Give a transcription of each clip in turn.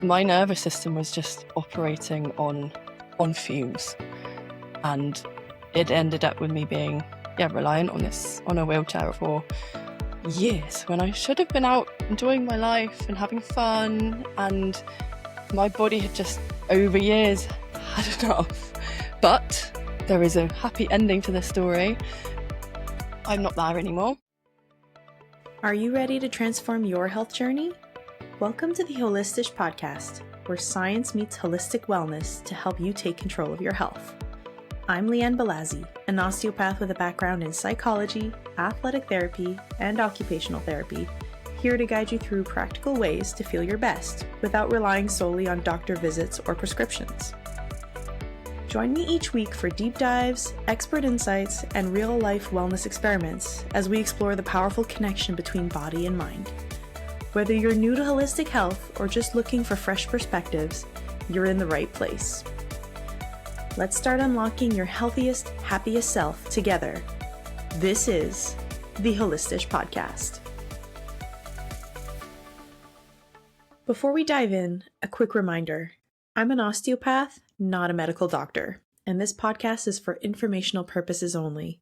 my nervous system was just operating on fumes, and it ended up with me being reliant on a wheelchair for years, when I should have been out enjoying my life and having fun, and my body had just over years had enough. But there is a happy ending to this story. I'm not there anymore. Are you ready to transform your health journey? Welcome to the Holistish Podcast, where science meets holistic wellness to help you take control of your health. I'm Lianne, an osteopath with a background in psychology, athletic therapy, and occupational therapy, here to guide you through practical ways to feel your best without relying solely on doctor visits or prescriptions. Join me each week for deep dives, expert insights, and real-life wellness experiments as we explore the powerful connection between body and mind. Whether you're new to holistic health or just looking for fresh perspectives, you're in the right place. Let's start unlocking your healthiest, happiest self together. This is the Holistish Podcast. Before we dive in, a quick reminder. I'm an osteopath, not a medical doctor, and this podcast is for informational purposes only.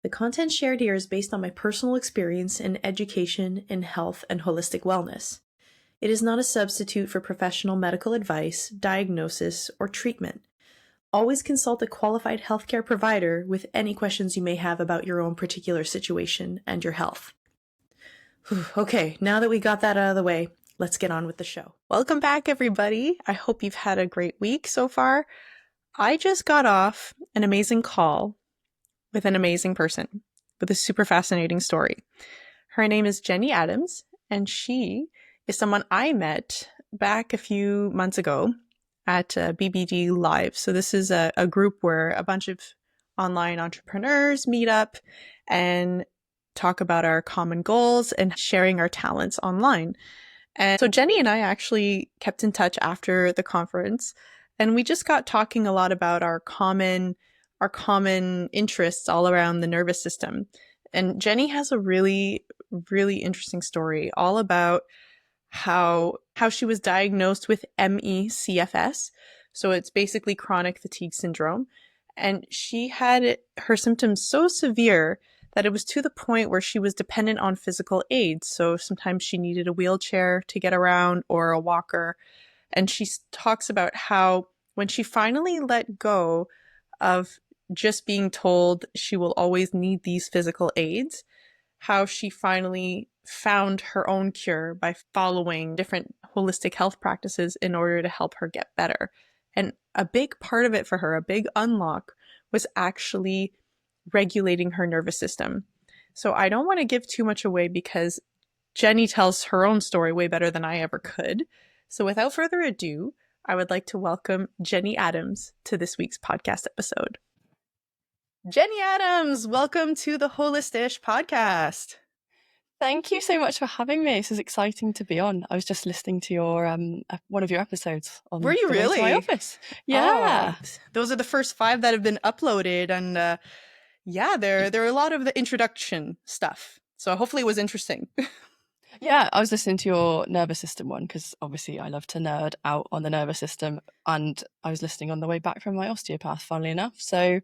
The content shared here is based on my personal experience in education in health and holistic wellness. It is not a substitute for professional medical advice, diagnosis, or treatment. Always consult a qualified healthcare provider with any questions you may have about your own particular situation and your health. Okay, now that we got that out of the way, let's get on with the show. Welcome back, everybody. I hope you've had a great week so far. I just got off an amazing call with an amazing person with a super fascinating story. Her name is Jenny Adams, and she is someone I met back a few months ago at BBD Live. So this is a group where a bunch of online entrepreneurs meet up and talk about our common goals and sharing our talents online. And so Jenny and I actually kept in touch after the conference, and we just got talking a lot about our common interests all around the nervous system. And Jenny has a really, really interesting story all about how she was diagnosed with ME-CFS. So it's basically chronic fatigue syndrome. And she had her symptoms so severe that it was to the point where she was dependent on physical aids. So sometimes she needed a wheelchair to get around or a walker. And she talks about how when she finally let go of just being told she will always need these physical aids, how she finally found her own cure by following different holistic health practices in order to help her get better. And a big part of it for her, a big unlock, was actually regulating her nervous system. So I don't want to give too much away because Jenny tells her own story way better than I ever could. So without further ado, I would like to welcome Jenny Adams to this week's podcast episode. Jenny Adams, welcome to the Holistish Podcast. Thank you so much for having me. This is exciting to be on. I was just listening to your one of your episodes on Were you the way really? to my office. Yeah. Oh, those are the first 5 that have been uploaded, and there are a lot of the introduction stuff. So hopefully it was interesting. Yeah, I was listening to your nervous system one because obviously I love to nerd out on the nervous system, and I was listening on the way back from my osteopath, funnily enough. So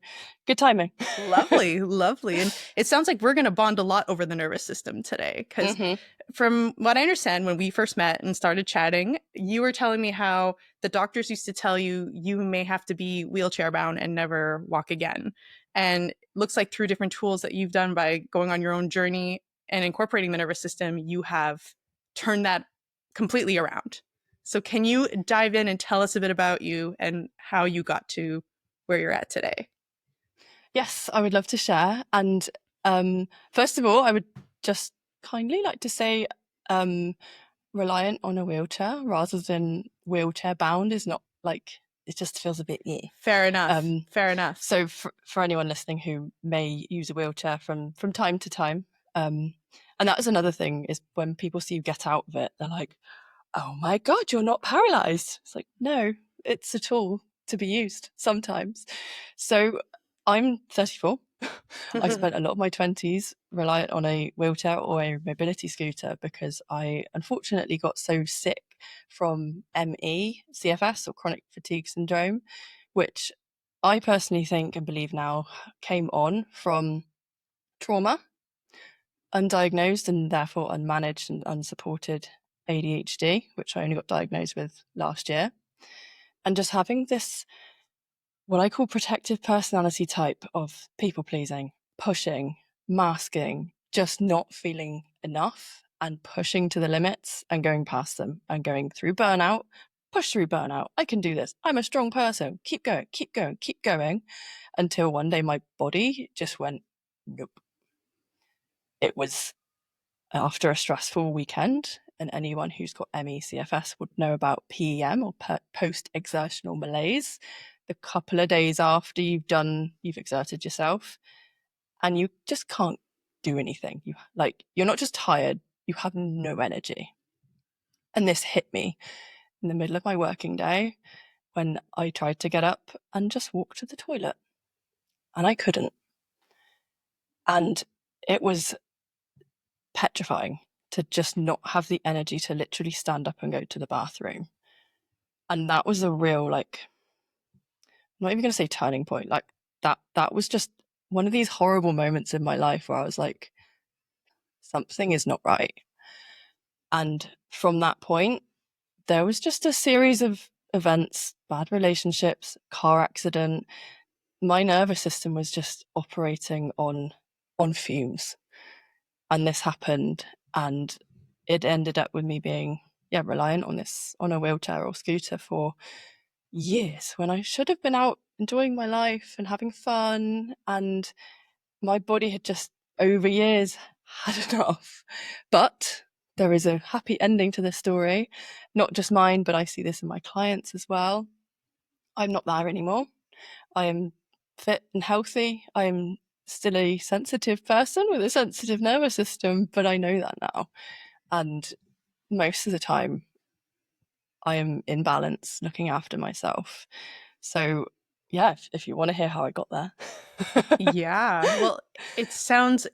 good timing. Lovely, lovely. And it sounds like we're going to bond a lot over the nervous system today because from what I understand, when we first met and started chatting, you were telling me how the doctors used to tell you you may have to be wheelchair bound and never walk again. And it looks like through different tools that you've done by going on your own journey and incorporating the nervous system, you have turned that completely around. So can you dive in and tell us a bit about you and how you got to where you're at today? Yes, I would love to share. And first of all, I would just kindly like to say reliant on a wheelchair rather than wheelchair bound is not like, it just feels a bit Fair enough. Fair enough. So for anyone listening who may use a wheelchair from time to time, and that is another thing, is when people see you get out of it, they're like, oh my God, you're not paralyzed. It's like, no, it's a tool to be used sometimes. So I'm 34. I spent a lot of my 20s reliant on a wheelchair or a mobility scooter because I unfortunately got so sick from ME-CFS, or chronic fatigue syndrome, which I personally think and believe now came on from trauma, undiagnosed and therefore unmanaged and unsupported ADHD, which I only got diagnosed with last year. And just having this, what I call protective personality type of people pleasing, pushing, masking, just not feeling enough and pushing to the limits and going past them and going through burnout, push through burnout. I can do this. I'm a strong person. Keep going, keep going, keep going, until one day my body just went, nope. It was after a stressful weekend, and anyone who's got ME-CFS would know about PEM, or post-exertional malaise. The couple of days after you've exerted yourself, and you just can't do anything. You're not just tired, you have no energy. And this hit me in the middle of my working day when I tried to get up and just walk to the toilet, and I couldn't. And it was petrifying to just not have the energy to literally stand up and go to the bathroom. And that was a real, I'm not even going to say turning point. That was just one of these horrible moments in my life where I was like, something is not right. And from that point, there was just a series of events, bad relationships, car accident. My nervous system was just operating on fumes. And this happened, and it ended up with me being reliant on a wheelchair or scooter for years, when I should have been out enjoying my life and having fun, and my body had just over years had enough. But there is a happy ending to this story, not just mine, but I see this in my clients as well. I'm not there anymore. I am fit and healthy. I am still a sensitive person with a sensitive nervous system, but I know that now. And most of the time, I am in balance, looking after myself. So, yeah, if you want to hear how I got there. Yeah. Well, it sounds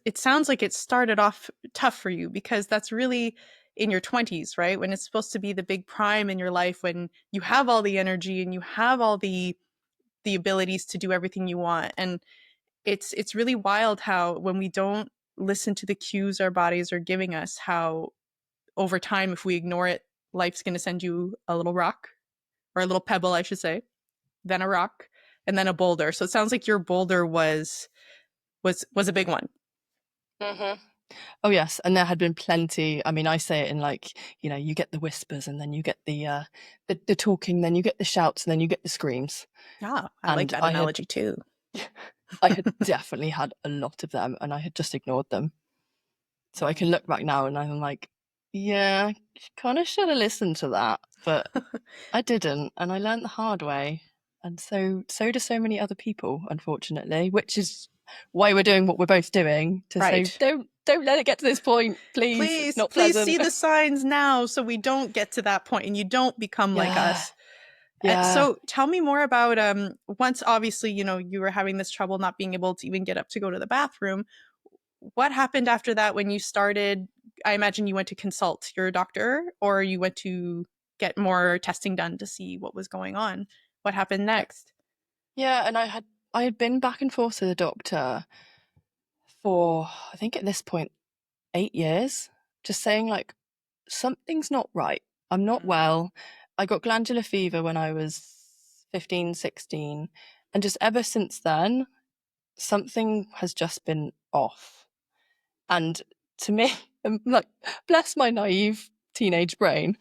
like it started off tough for you, because that's really in your 20s, right? When it's supposed to be the big prime in your life, when you have all the energy and you have all the abilities to do everything you want. And it's really wild how, when we don't listen to the cues our bodies are giving us, how over time, if we ignore it, life's going to send you a little rock, or a little pebble, I should say, then a rock, and then a boulder. So it sounds like your boulder was a big one. Mm-hmm. Oh yes, and there had been plenty. I mean, I say it in you get the whispers, and then you get the talking, then you get the shouts, and then you get the screams. Yeah, I like And that analogy too. I had definitely had a lot of them, and I had just ignored them. So I can look back now and I'm like, yeah, kind of should have listened to that, but I didn't, and I learned the hard way. And so do so many other people, unfortunately, which is why we're doing what we're both doing, to say, Right. don't let it get to this point, please. It's not Please pleasant. see the signs now, so we don't get to that point and you don't become like Yeah. us. Yeah. So tell me more about once, obviously, you were having this trouble not being able to even get up to go to the bathroom. What happened after that when you started? I imagine you went to consult your doctor, or you went to get more testing done to see what was going on. What happened next? Yeah, and I had been back and forth to the doctor for, I think at this point, 8 years, just saying something's not right. I'm not well. I got glandular fever when I was 15, 16. And just ever since then, something has just been off. And to me, bless my naive teenage brain,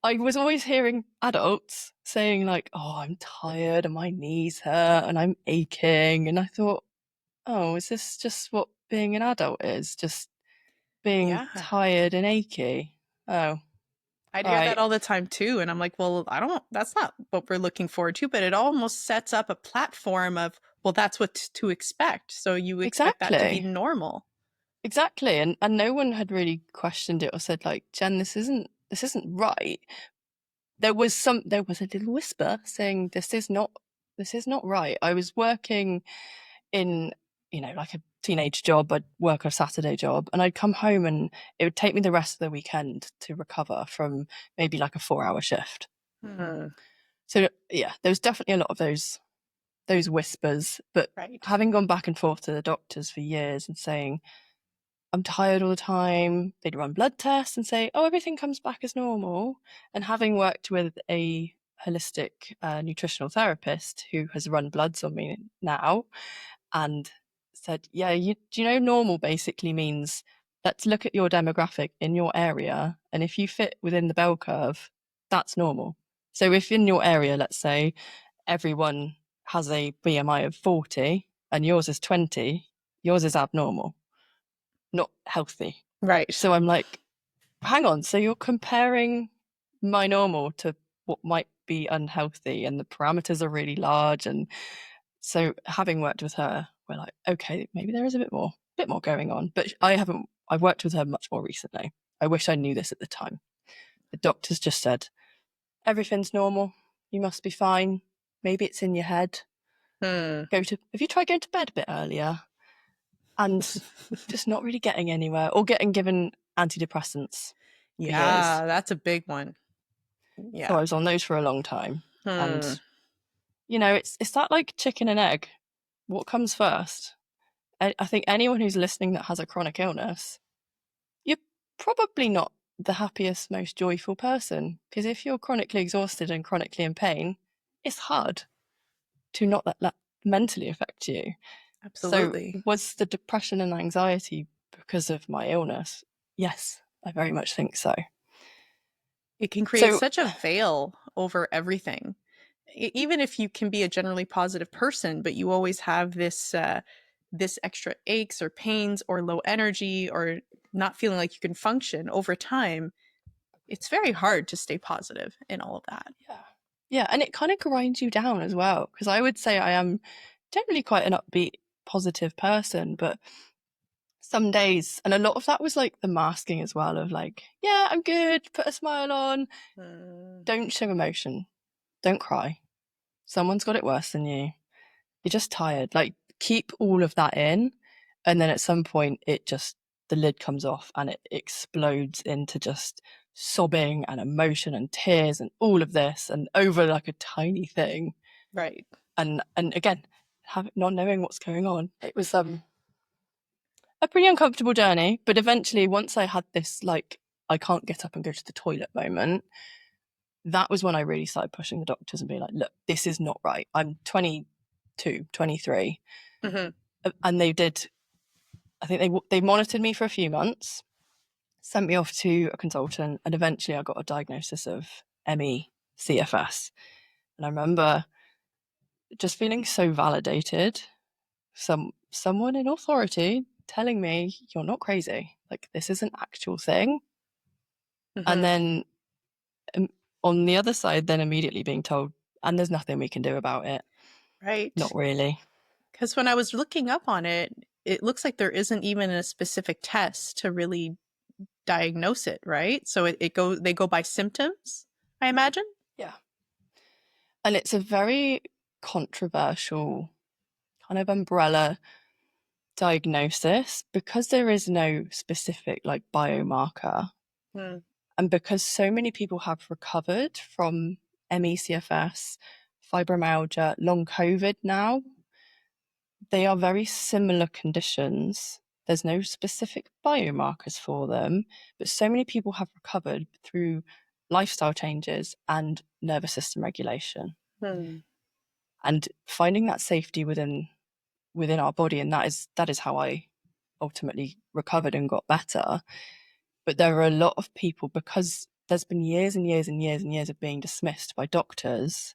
I was always hearing adults saying oh, I'm tired and my knees hurt and I'm aching. And I thought, oh, is this just what being an adult is? Just being Yeah. tired and achy? Oh, I'd hear that right. all the time too. And I'm like, well, that's not what we're looking forward to, but it almost sets up a platform of, well, that's what to expect. So you expect that to be Exactly. normal. Exactly. And no one had really questioned it or said Jen, this isn't right. There was a little whisper saying this is not right. I was working in like a teenage job. I'd work a Saturday job and I'd come home and it would take me the rest of the weekend to recover from maybe like a 4-hour shift. So yeah, there was definitely a lot of those whispers, but Right. having gone back and forth to the doctors for years and saying, I'm tired all the time, they'd run blood tests and say, oh, everything comes back as normal. And having worked with a holistic nutritional therapist who has run bloods on me now and said, yeah, do you know normal basically means let's look at your demographic in your area. And if you fit within the bell curve, that's normal. So if in your area, let's say everyone has a BMI of 40 and yours is 20, yours is abnormal, not healthy. Right. So I'm like, hang on, so you're comparing my normal to what might be unhealthy and the parameters are really large. And so having worked with her, we're like, okay, maybe there is a bit more going on. But I've worked with her much more recently. I wish I knew this at the time. The doctors just said, everything's normal. You must be fine. Maybe it's in your head. Have you tried going to bed a bit earlier? And just not really getting anywhere or getting given antidepressants. Yeah, that's a big one. Yeah. So I was on those for a long time. And, it's that like chicken and egg. What comes first? I think anyone who's listening that has a chronic illness, you're probably not the happiest, most joyful person. Because if you're chronically exhausted and chronically in pain, it's hard to not let that mentally affect you. Absolutely. So was the depression and anxiety because of my illness? Yes, I very much think so. It can create such a veil over everything. Even if you can be a generally positive person, but you always have this extra aches or pains or low energy or not feeling like you can function over time, it's very hard to stay positive in all of that. Yeah, and it kind of grinds you down as well, because I would say I am generally quite an upbeat, positive person, but some days, and a lot of that was like the masking as well of like, yeah, I'm good, put a smile on, don't show emotion, don't cry. Someone's got it worse than you. You're just tired. Like, keep all of that in, and then at some point the lid comes off and it explodes into just sobbing and emotion and tears and all of this, and over like a tiny thing. Right. And again, not knowing what's going on, it was a pretty uncomfortable journey. But eventually, once I had this like I can't get up and go to the toilet moment, that was when I really started pushing the doctors and being like, look, this is not right. I'm 22, 23. And they did, I think they monitored me for a few months, sent me off to a consultant, and eventually I got a diagnosis of ME-CFS. And I remember just feeling so validated. Someone in authority telling me, you're not crazy. Like, this is an actual thing. And then on the other side, then immediately being told, and there's nothing we can do about it. Right. Not really. Because when I was looking up on it, it looks like there isn't even a specific test to really diagnose it, right? So they go by symptoms, I imagine. Yeah. And it's a very controversial kind of umbrella diagnosis because there is no specific like biomarker. And because so many people have recovered from ME-CFS, fibromyalgia, long COVID now, they are very similar conditions. There's no specific biomarkers for them, but so many people have recovered through lifestyle changes and nervous system regulation. And finding that safety within our body, and that is how I ultimately recovered and got better. But there are a lot of people, because there's been years and years and years and years of being dismissed by doctors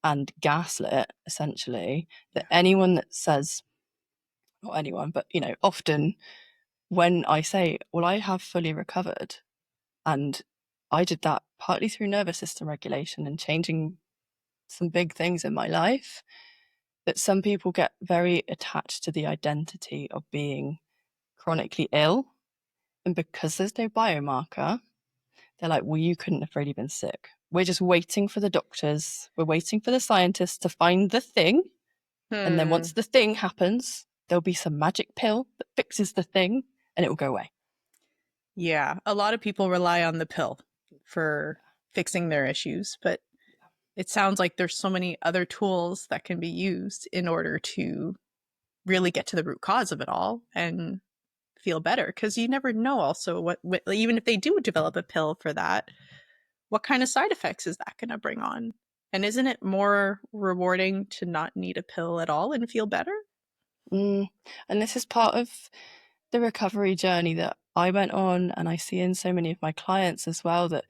and gaslit, essentially, that anyone that says, not anyone, but often when I say, well, I have fully recovered, and I did that partly through nervous system regulation and changing some big things in my life, that some people get very attached to the identity of being chronically ill. And because there's no biomarker, they're like, well, you couldn't have really been sick. We're just waiting for the doctors. We're waiting for the scientists to find the thing. And then once the thing happens, there'll be some magic pill that fixes the thing and it will go away. Yeah, a lot of people rely on the pill for fixing their issues, but it sounds like there's so many other tools that can be used in order to really get to the root cause of it all and feel better, because you never know also what even if they do develop a pill for that, what kind of side effects is that going to bring on? And isn't it more rewarding to not need a pill at all and feel better? And this is part of the recovery journey that I went on, and I see in so many of my clients as well, that,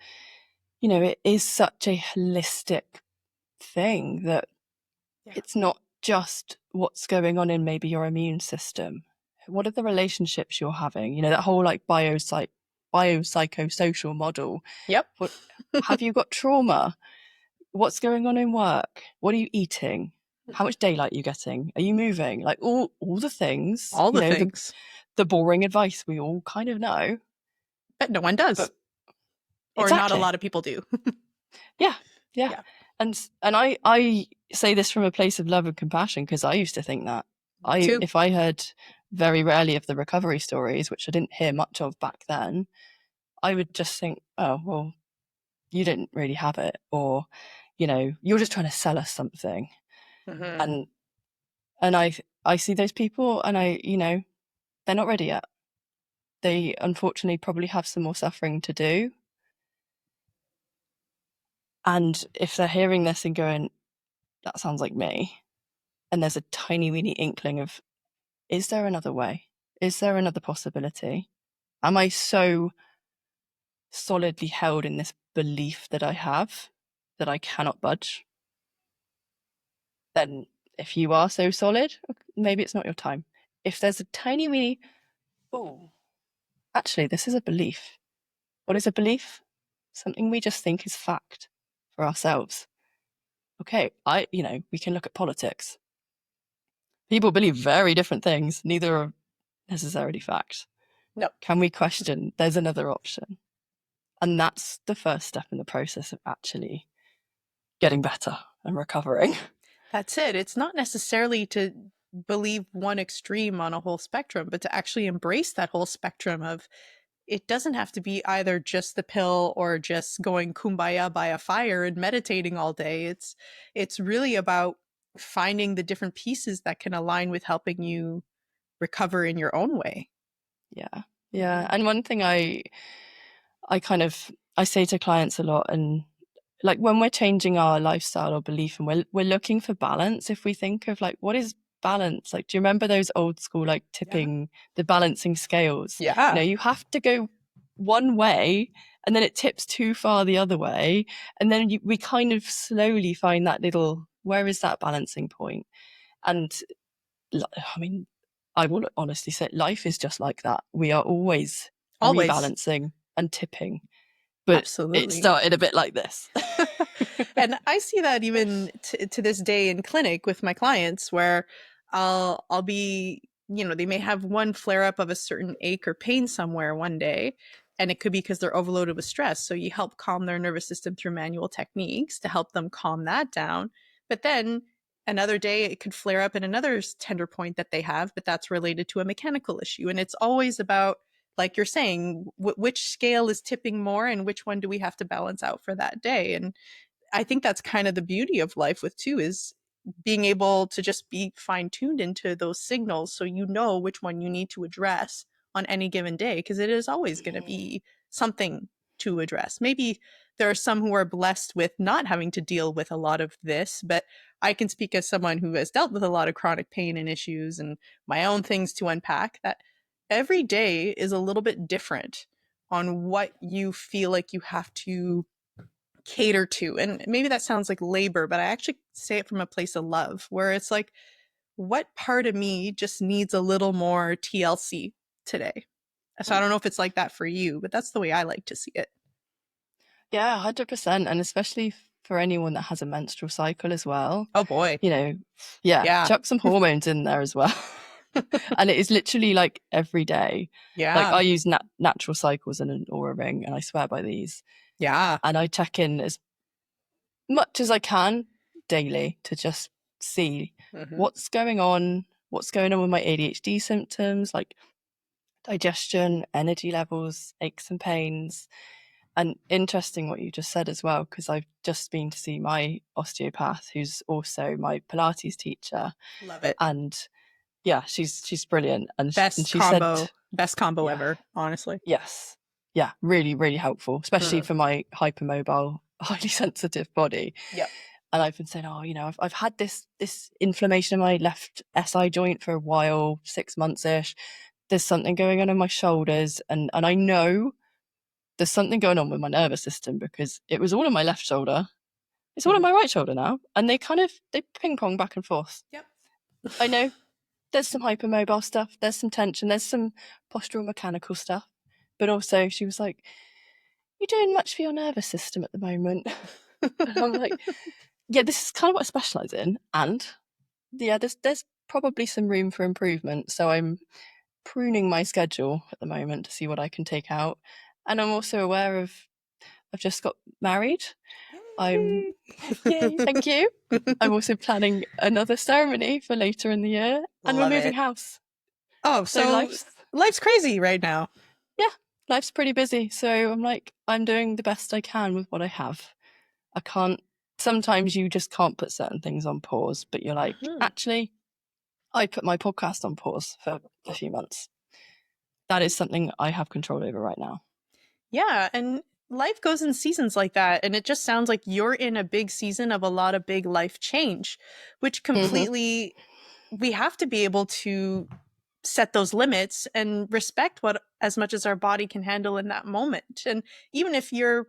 you know, it is such a holistic thing, that it's not just what's going on in maybe your immune system. What are the relationships you're having? You know, that whole like biopsychosocial model. Yep. What have you got trauma? What's going on in work? What are you eating? How much daylight are you getting? Are you moving? Like all the things, All you the know, things. the boring advice we all kind of know. But no one does. But Or not a exactly. lot of people do. Yeah. Yeah. And I say this from a place of love and compassion, because I used to think that. Too. If I heard very rarely of the recovery stories, which I didn't hear much of back then, I would just think, oh, well, you didn't really have it, or, you know, you're just trying to sell us something. Mm-hmm. And I see those people, and you know, they're not ready yet. They unfortunately probably have some more suffering to do. And if they're hearing this and going, that sounds like me, and there's a tiny weeny inkling of, is there another way? Is there another possibility? Am I so solidly held in this belief that I have that I cannot budge? Then if you are so solid, maybe it's not your time. If there's a tiny weeny, oh, actually, this is a belief. What is a belief? Something we just think is fact for ourselves. Okay, you know, we can look at politics. People believe very different things. Neither are necessarily fact. No. Can we question there's another option? And that's the first step in the process of actually getting better and recovering. That's it. It's not necessarily to believe one extreme on a whole spectrum, but to actually embrace that whole spectrum of, it doesn't have to be either just the pill or just going kumbaya by a fire and meditating all day. It's really about finding the different pieces that can align with helping you recover in your own way. Yeah. Yeah. And one thing I say to clients a lot, and like when we're changing our lifestyle or belief and we're looking for balance, if we think of like, what is balance? Like, do you remember those old school, like tipping, the balancing scales? Yeah. You know, you have to go one way and then it tips too far the other way. And then we kind of slowly find that little, where is that balancing point? And I mean, I will honestly say life is just like that. We are always Always. rebalancing and tipping, but it Absolutely. started a bit like this. And I see that even to this day in clinic with my clients, where I'll be, they may have one flare up of a certain ache or pain somewhere one day, and it could be because they're overloaded with stress. So you help calm their nervous system through manual techniques to help them calm that down. But then another day it could flare up in another tender point that they have, but that's related to a mechanical issue. And it's always about, like you're saying, which scale is tipping more and which one do we have to balance out for that day. And I think that's kind of the beauty of life with too, is being able to just be fine tuned into those signals, so you know which one you need to address on any given day, because it is always going to be something to address. Maybe there are some who are blessed with not having to deal with a lot of this, but I can speak as someone who has dealt with a lot of chronic pain and issues and my own things to unpack, that every day is a little bit different on what you feel like you have to cater to. And maybe that sounds like labor, but I actually say it from a place of love, where it's like, what part of me just needs a little more TLC today? So I don't know if it's like that for you, but that's the way I like to see it. Yeah, 100%. And especially for anyone that has a menstrual cycle as well, Oh boy. you know, yeah, Yeah. chuck some hormones in there as well. And it is literally like every day. Like Yeah. I use natural cycles and an aura ring, and I swear by these. Yeah. And I check in as much as I can daily to just see Mm-hmm. what's going on, what's going on with my ADHD symptoms, like digestion, energy levels, aches and pains. And interesting what you just said as well, because I've just been to see my osteopath, who's also my Pilates teacher. Love it. And yeah, she's brilliant. And Best she said, combo yeah, ever, honestly. yes, yeah, really, really helpful, especially for my hypermobile, highly sensitive body. Yep. And I've been saying, I've had this inflammation in my left SI joint for a while, 6 months ish. There's something going on in my shoulders, and I know there's something going on with my nervous system, because it was all on my left shoulder. It's all on my right shoulder now, and they ping pong back and forth. Yep. I know there's some hypermobile stuff, there's some tension, there's some postural mechanical stuff, but also she was like, "You're doing much for your nervous system at the moment." And I'm like, yeah, this is kind of what I specialise in, and yeah, there's probably some room for improvement. So I'm pruning my schedule at the moment to see what I can take out. And I'm also aware I've just got married. Yay, thank you. I'm also planning another ceremony for later in the year, and we're moving house. Oh, so life's crazy right now. Yeah, life's pretty busy. So I'm like, I'm doing the best I can with what I have. I can't, sometimes you just can't put certain things on pause, but you're like, actually, I put my podcast on pause for a few months. That is something I have control over right now. Yeah, and life goes in seasons like that, and it just sounds like you're in a big season of a lot of big life change, which completely we have to be able to set those limits and respect what as much as our body can handle in that moment. And even if you're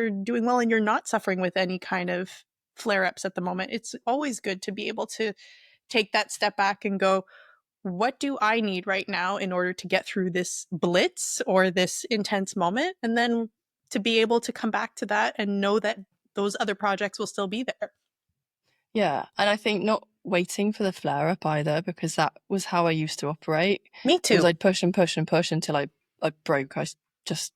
doing well and you're not suffering with any kind of flare-ups at the moment, it's always good to be able to take that step back and go, what do I need right now in order to get through this blitz or this intense moment? And then to be able to come back to that and know that those other projects will still be there. Yeah. And I think not waiting for the flare up either, because that was how I used to operate. Me too. It was I'd push and push and push until I broke. I just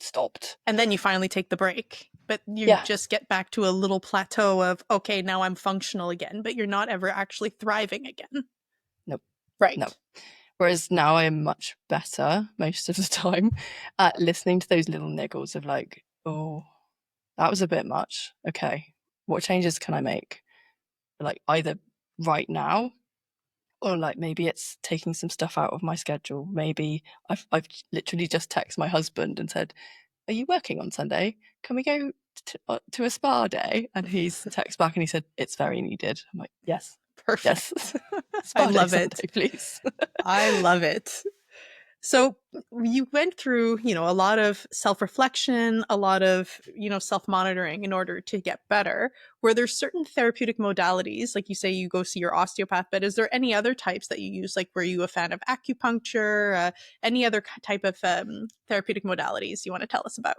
stopped. And then you finally take the break. But you just get back to a little plateau of, okay, now I'm functional again, but you're not ever actually thriving again. Nope. Right. No. Whereas now I am much better most of the time at listening to those little niggles of like, oh, that was a bit much. Okay, what changes can I make? Like either right now, or like maybe it's taking some stuff out of my schedule. Maybe I've literally just texted my husband and said, "Are you working on Sunday? Can we go to a spa day?" And he's texted back and he said, "It's very needed." I'm like, yes. Perfect. Yes. I love it. Sunday, please. I love it. So you went through, a lot of self-reflection, a lot of, self-monitoring in order to get better. Were there certain therapeutic modalities, like you say you go see your osteopath, but is there any other types that you use? Like, were you a fan of acupuncture, any other type of therapeutic modalities you want to tell us about?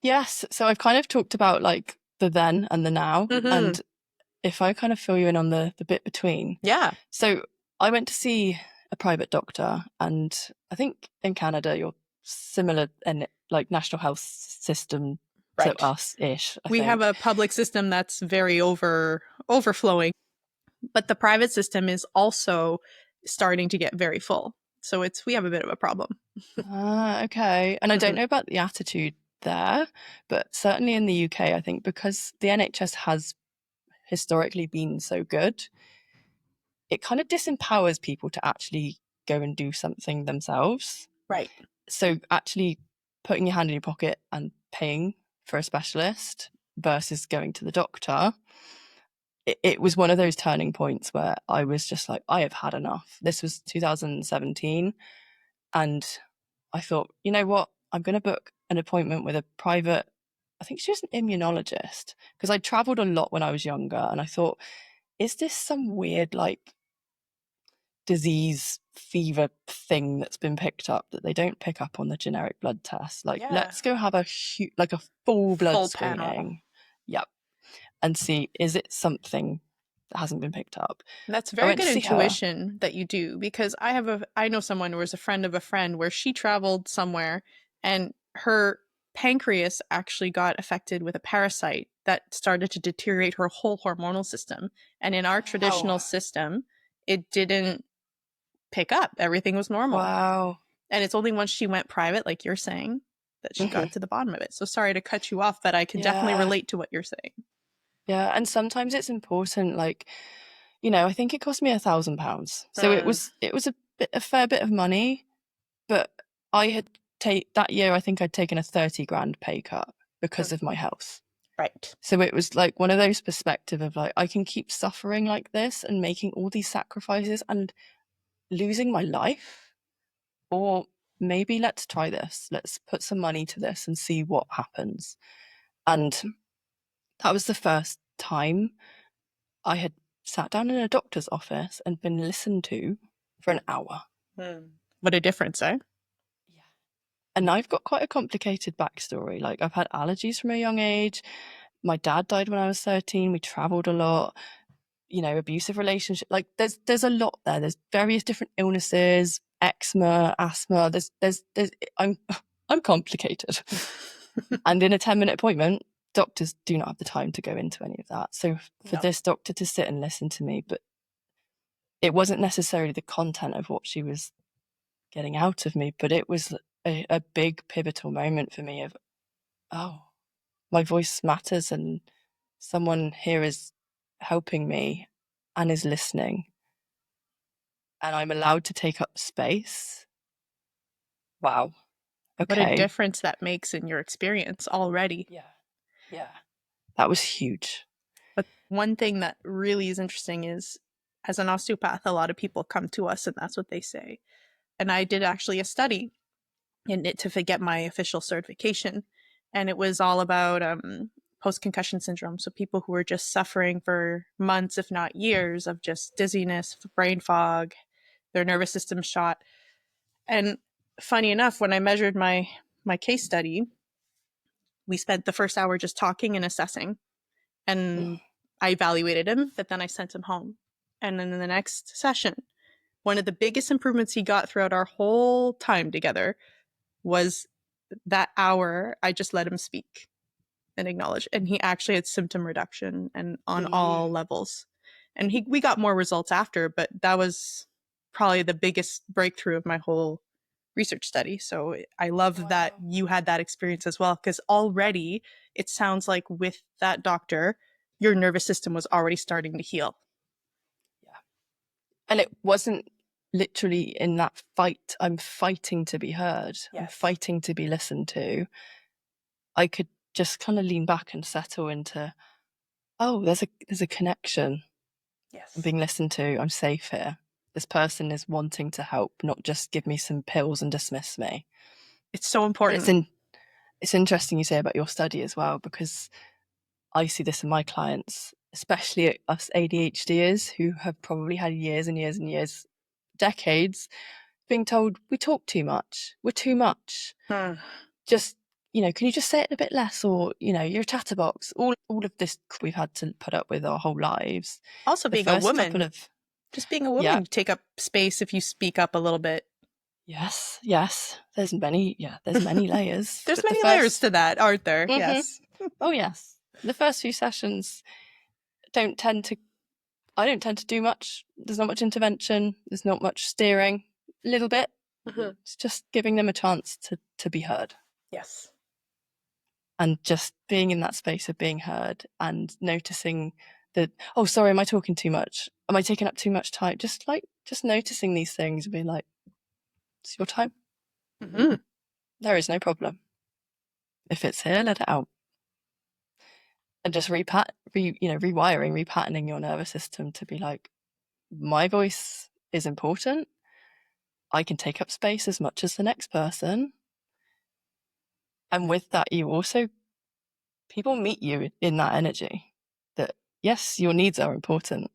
Yes. So I've kind of talked about like the then and the now. And if I kind of fill you in on the bit between. Yeah. So I went to see a private doctor, and I think in Canada you're similar in like national health system to us-ish. We have a public system that's very overflowing, but the private system is also starting to get very full. So we have a bit of a problem. Okay. And I don't know about the attitude there, but certainly in the UK, I think because the NHS has historically been so good, it kind of disempowers people to actually go and do something themselves. Right. So actually putting your hand in your pocket and paying for a specialist versus going to the doctor, it was one of those turning points where I was just like, I have had enough. This was 2017. And I thought, you know what? I'm going to book an appointment with a private, I think she was an immunologist, because I traveled a lot when I was younger. And I thought, is this some weird like disease fever thing that's been picked up that they don't pick up on the generic blood test? Like, let's go have a full blood screening. Panel. Yep. And see, is it something that hasn't been picked up? That's very good intuition that you do, because I know someone who was a friend of a friend where she traveled somewhere and her pancreas actually got affected with a parasite that started to deteriorate her whole hormonal system. And in our traditional system, it didn't pick up. Everything was normal. Wow. And it's only once she went private, like you're saying, that she got to the bottom of it. So sorry to cut you off, but I can definitely relate to what you're saying. Yeah, and sometimes it's important, like, you know, I think it cost me £1,000. So it was a fair bit of money, but I had that year I think I'd taken a 30 grand pay cut because of my health. Right. So it was like one of those perspective of like, I can keep suffering like this and making all these sacrifices and losing my life, or maybe let's try this. Let's put some money to this and see what happens. And that was the first time I had sat down in a doctor's office and been listened to for an hour. What a difference, eh? Yeah. And I've got quite a complicated backstory. Like, I've had allergies from a young age. My dad died when I was 13. We traveled a lot. You know, abusive relationship. Like, there's a lot there. There's various different illnesses, eczema, asthma. I'm complicated. And in a 10-minute appointment, doctors do not have the time to go into any of that. So for this doctor to sit and listen to me, but it wasn't necessarily the content of what she was getting out of me, but it was a big pivotal moment for me of, oh, my voice matters and someone here is helping me and is listening. And I'm allowed to take up space. Wow. Okay. What a difference that makes in your experience already. Yeah. That was huge. But one thing that really is interesting is, as an osteopath, a lot of people come to us and that's what they say. And I did actually a study in it to get my official certification. And it was all about post-concussion syndrome. So people who were just suffering for months, if not years, of just dizziness, brain fog, their nervous system shot. And funny enough, when I measured my case study, we spent the first hour just talking and assessing. And I evaluated him, but then I sent him home. And then in the next session, one of the biggest improvements he got throughout our whole time together was that hour I just let him speak and acknowledge. And he actually had symptom reduction and on all levels. And we got more results after, but that was probably the biggest breakthrough of my whole research study. So I love that you had that experience as well, because already it sounds like with that doctor, your nervous system was already starting to heal. Yeah. And it wasn't literally in that fight. I'm fighting to be heard. Yes. I'm fighting to be listened to. I could just kind of lean back and settle into, oh, there's a connection. Yes. I'm being listened to. I'm safe here. This person is wanting to help, not just give me some pills and dismiss me. It's so important. It's interesting you say about your study as well, because I see this in my clients, especially us ADHDers who have probably had years and years and years, decades, being told we talk too much, we're too much. Just, you know, can you just say it a bit less, or, you know, you're a chatterbox. All of this we've had to put up with our whole lives. Also being a woman. Just being a woman, you take up space if you speak up a little bit. Yes. There's many layers. There's many layers to that, aren't there? Mm-hmm. Yes. Oh, yes. The first few sessions I don't tend to do much. There's not much intervention. There's not much steering. A little bit. Mm-hmm. It's just giving them a chance to be heard. Yes. And just being in that space of being heard and noticing that, oh, sorry, am I talking too much? Am I taking up too much time? Just noticing these things and being like, it's your time. Mm-hmm. There is no problem. If it's here, let it out. And just rewiring, repatterning your nervous system to be like, my voice is important. I can take up space as much as the next person. And with that, people meet you in that energy that, yes, your needs are important.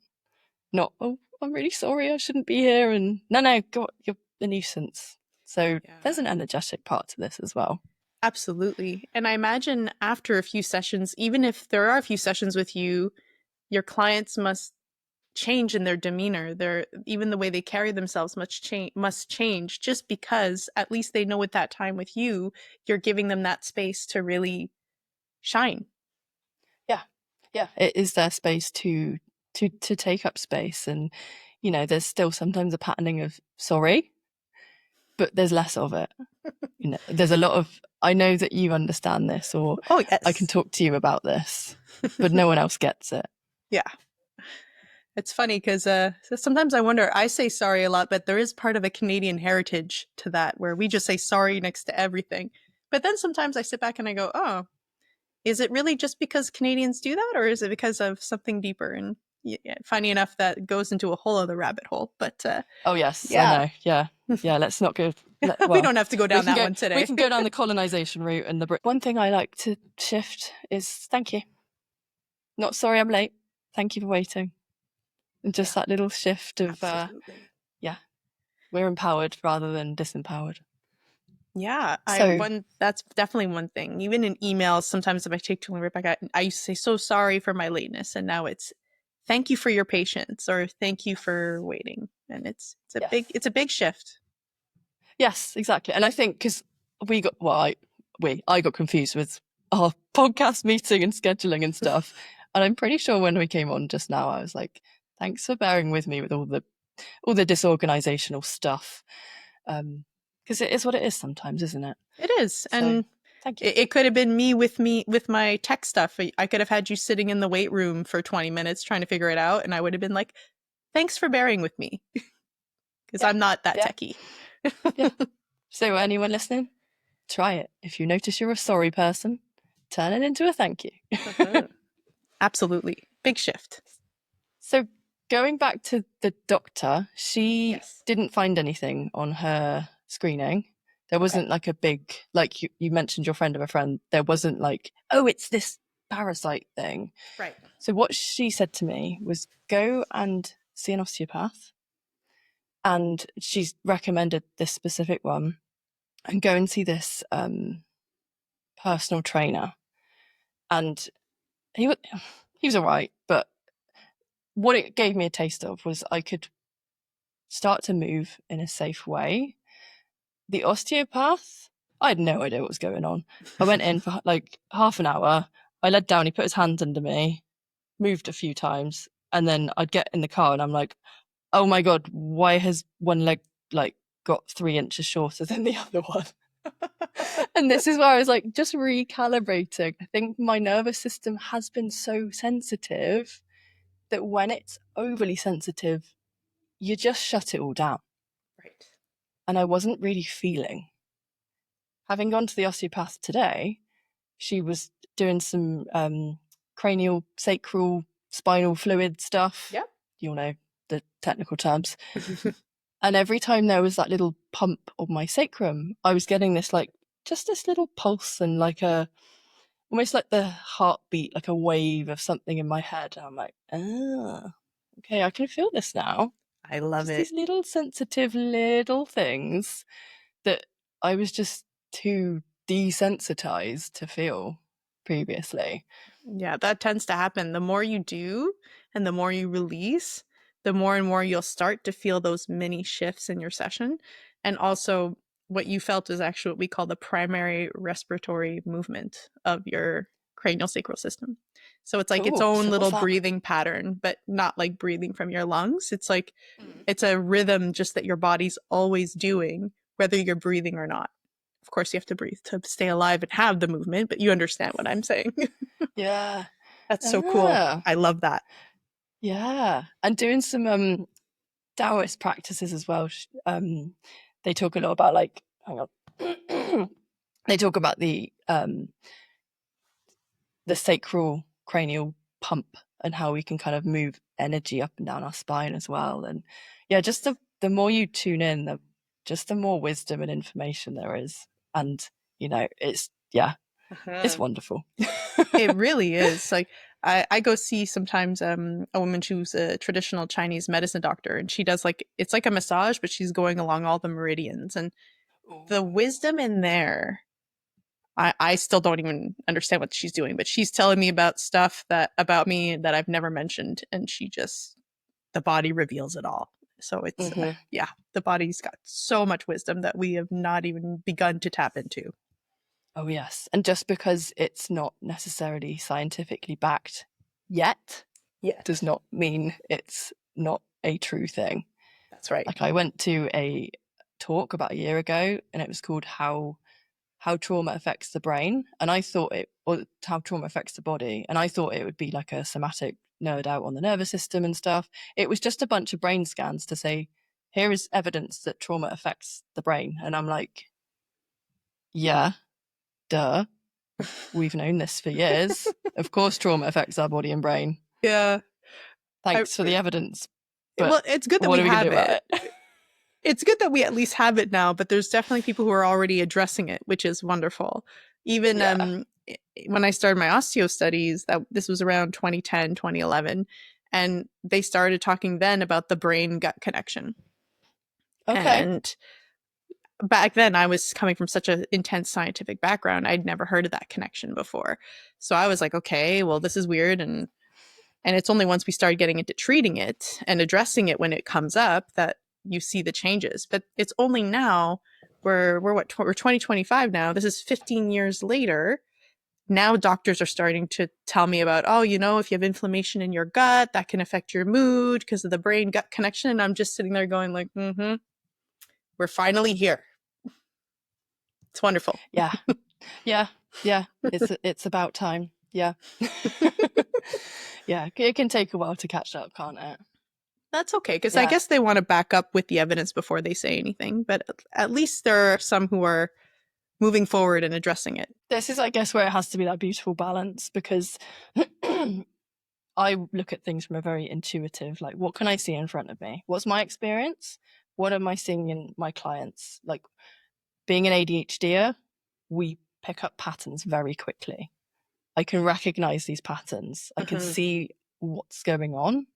Not, oh, I'm really sorry, I shouldn't be here. And no, God, you're a nuisance. So there's an energetic part to this as well. Absolutely. And I imagine after a few sessions, even if there are a few sessions with you, your clients must change in their demeanor. Even the way they carry themselves must change, just because at least they know at that time with you, you're giving them that space to really shine. Yeah. It is their space to take up space. And, you know, there's still sometimes a patterning of sorry, but there's less of it. You know, there's a lot of, I know that you understand this, or Oh, yes. I can talk to you about this, but no one else gets it. Yeah. It's funny because sometimes I wonder, I say sorry a lot, but there is part of a Canadian heritage to that where we just say sorry next to everything. But then sometimes I sit back and I go, oh, is it really just because Canadians do that, or is it because of something deeper? And funny enough, that goes into a whole other rabbit hole. But oh yes, yeah. I know. Yeah. Let's not go. We don't have to go down that one today. We can go down the colonization route. And one thing I like to shift is thank you. Not sorry I'm late. Thank you for waiting. And just that little shift of we're empowered rather than disempowered. Yeah, So that's definitely one thing. Even in emails, sometimes if I take too long, Rebecca, I used to say so sorry for my lateness, and now it's thank you for your patience or thank you for waiting, and it's a big shift. Yes, exactly. And I think because I got confused with our podcast meeting and scheduling and stuff, and I'm pretty sure when we came on just now, I was like, thanks for bearing with me with all the disorganizational stuff. Because it is what it is sometimes, isn't it? It is. So, and thank you. It could have been me with my tech stuff. I could have had you sitting in the weight room for 20 minutes trying to figure it out, and I would have been like, thanks for bearing with me. Because I'm not that techie. Yeah. So anyone listening, try it. If you notice you're a sorry person, turn it into a thank you. Absolutely. Big shift. So going back to the doctor, she didn't find anything on her screening. There wasn't like a big, like you mentioned your friend of a friend, there wasn't like, oh, it's this parasite thing. Right. So what she said to me was go and see an osteopath. And she's recommended this specific one, and go and see this personal trainer. And he was all right, but what it gave me a taste of was I could start to move in a safe way. The osteopath, I had no idea what was going on. I went in for like half an hour. I led down, he put his hands under me, moved a few times, and then I'd get in the car and I'm like, oh my God, why has one leg like got 3 inches shorter than the other one? And this is where I was like, just recalibrating. I think my nervous system has been so sensitive that when it's overly sensitive, you just shut it all down. Right. And I wasn't really feeling. Having gone to the osteopath today, she was doing some cranial, sacral, spinal fluid stuff. Yep. You'll know the technical terms. And every time there was that little pump on my sacrum, I was getting this like, just this little pulse and like almost like the heartbeat, like a wave of something in my head. And I'm like, okay, I can feel this now. I love it. These little sensitive little things that I was just too desensitized to feel previously. Yeah, that tends to happen. The more you do and the more you release, the more and more you'll start to feel those mini shifts in your session. And also, what you felt is actually what we call the primary respiratory movement of your cranial sacral system. So it's like its own little breathing pattern, but not like breathing from your lungs. It's like it's a rhythm just that your body's always doing, whether you're breathing or not. Of course, you have to breathe to stay alive and have the movement, but you understand what I'm saying. Yeah. That's so cool. I love that. Yeah. And doing some Taoist practices as well. They talk a lot about like, hang on. They talk about the sacral cranial pump and how we can kind of move energy up and down our spine as well. And yeah, just the more you tune in, the more wisdom and information there is. And, you know, it's wonderful. It really is. Like I go see sometimes a woman who's a traditional Chinese medicine doctor, and she does like, it's like a massage, but she's going along all the meridians, and the wisdom in there, I still don't even understand what she's doing, but she's telling me about stuff about me that I've never mentioned, and the body reveals it all. So it's the body's got so much wisdom that we have not even begun to tap into. Oh yes. And just because it's not necessarily scientifically backed yet does not mean it's not a true thing. That's right. Like I went to a talk about a year ago and it was called how trauma affects the brain, and I thought or how trauma affects the body, and I thought it would be like a somatic nerd out on the nervous system and stuff. It was just a bunch of brain scans to say, here is evidence that trauma affects the brain. And I'm like, yeah, duh, we've known this for years. Of course trauma affects our body and brain. Yeah. Thanks for the evidence, but well, it's good that what we are we have gonna do about it. It's good that we at least have it now, but there's definitely people who are already addressing it, which is wonderful. Even Yeah. when I started my osteo studies, that this was around 2010, 2011, and they started talking then about the brain gut connection. Okay. And back then I was coming from such an intense scientific background. I'd never heard of that connection before. So I was like, okay, well, this is weird. And it's only once we started getting into treating it and addressing it when it comes up that you see the changes. But it's only now, we're 2025 now. This is 15 years later. Now doctors are starting to tell me about, oh, you know, if you have inflammation in your gut, that can affect your mood because of the brain gut connection. And I'm just sitting there going like, we're finally here. It's wonderful. Yeah. It's about time. Yeah. Yeah, it can take a while to catch up, can't it? That's okay, because I guess they want to back up with the evidence before they say anything. But at least there are some who are moving forward and addressing it. This is, I guess, where it has to be that beautiful balance, because I look at things from a very intuitive, like, what can I see in front of me? What's my experience? What am I seeing in my clients? Like, being an ADHDer, we pick up patterns very quickly. I can recognize these patterns. I can see what's going on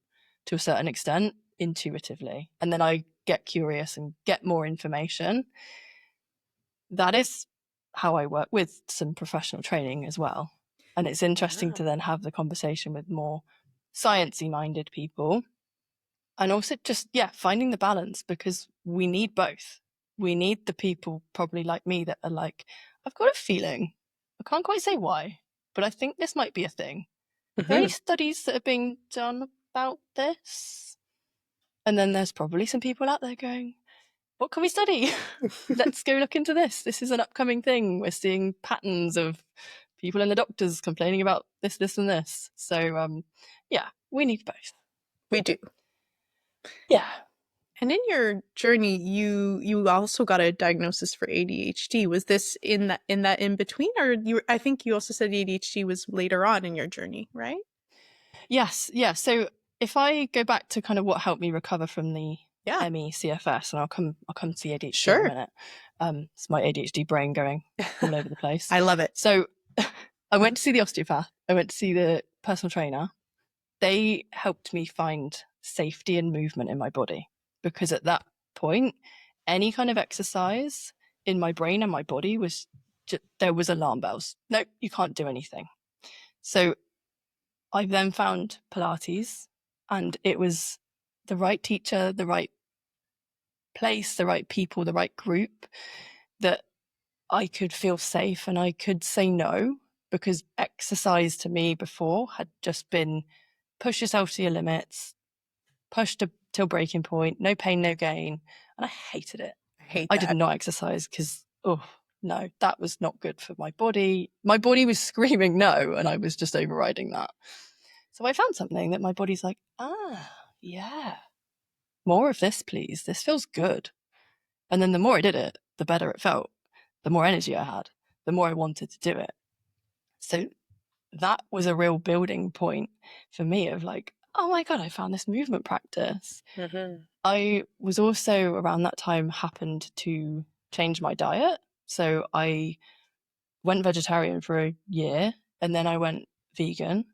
to a certain extent intuitively. And then I get curious and get more information. That is how I work with some professional training as well. And it's interesting to then have the conversation with more sciencey minded people. And also just, finding the balance, because we need both. We need the people probably like me that are like, I've got a feeling, I can't quite say why, but I think this might be a thing. Are there any studies that are being done about this? And then there's probably some people out there going, what can we study? Let's go look into this. This is an upcoming thing. We're seeing patterns of people in the doctors complaining about this, this, and this. So, we need both. We do. Yeah. And in your journey, you also got a diagnosis for ADHD. Was this in that in between, or I think you also said ADHD was later on in your journey, right? Yes. Yeah. So if I go back to kind of what helped me recover from the ME-CFS, and I'll come to the ADHD in a minute. It's my ADHD brain going all over the place. I love it. So I went to see the osteopath. I went to see the personal trainer. They helped me find safety and movement in my body, because at that point, any kind of exercise in my brain and my body was just, there was alarm bells. No, you can't do anything. So I then found Pilates, and it was the right teacher, the right place, the right people, the right group, that I could feel safe and I could say no, because exercise to me before had just been push yourself to your limits, push till breaking point, no pain, no gain. And I hated it. I did not exercise because, no, that was not good for my body. My body was screaming no, and I was just overriding that. So I found something that my body's like, yeah, more of this, please. This feels good. And then the more I did it, the better it felt. The more energy I had, the more I wanted to do it. So that was a real building point for me of like, oh my God, I found this movement practice. I was also around that time happened to change my diet. So I went vegetarian for a year, and then I went vegan,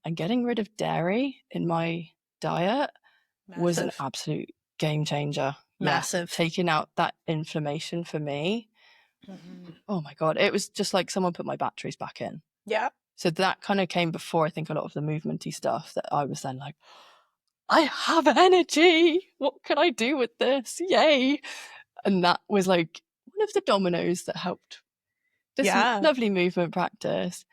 and getting rid of dairy in my diet was an absolute game changer. Massive. Taking out that inflammation for me. Oh my God. It was just like someone put my batteries back in. Yeah. So that kind of came before, I think, a lot of the movementy stuff, that I was then like, I have energy. What can I do with this? Yay. And that was like one of the dominoes that helped this lovely movement practice.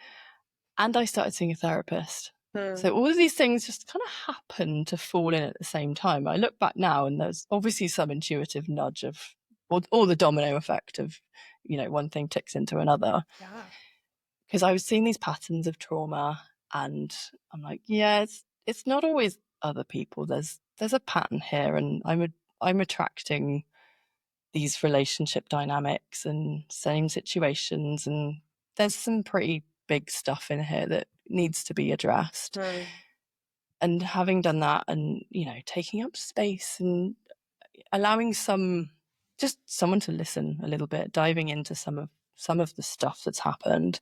And I started seeing a therapist. So all of these things just kind of happen to fall in at the same time. I look back now and there's obviously some intuitive nudge of, or the domino effect of, one thing ticks into another. Yeah. Because I was seeing these patterns of trauma and I'm like, yeah, it's not always other people. There's a pattern here, and I'm attracting these relationship dynamics and same situations, and there's some pretty big stuff in here that needs to be addressed. And having done that and, taking up space and allowing someone to listen a little bit, diving into some of the stuff that's happened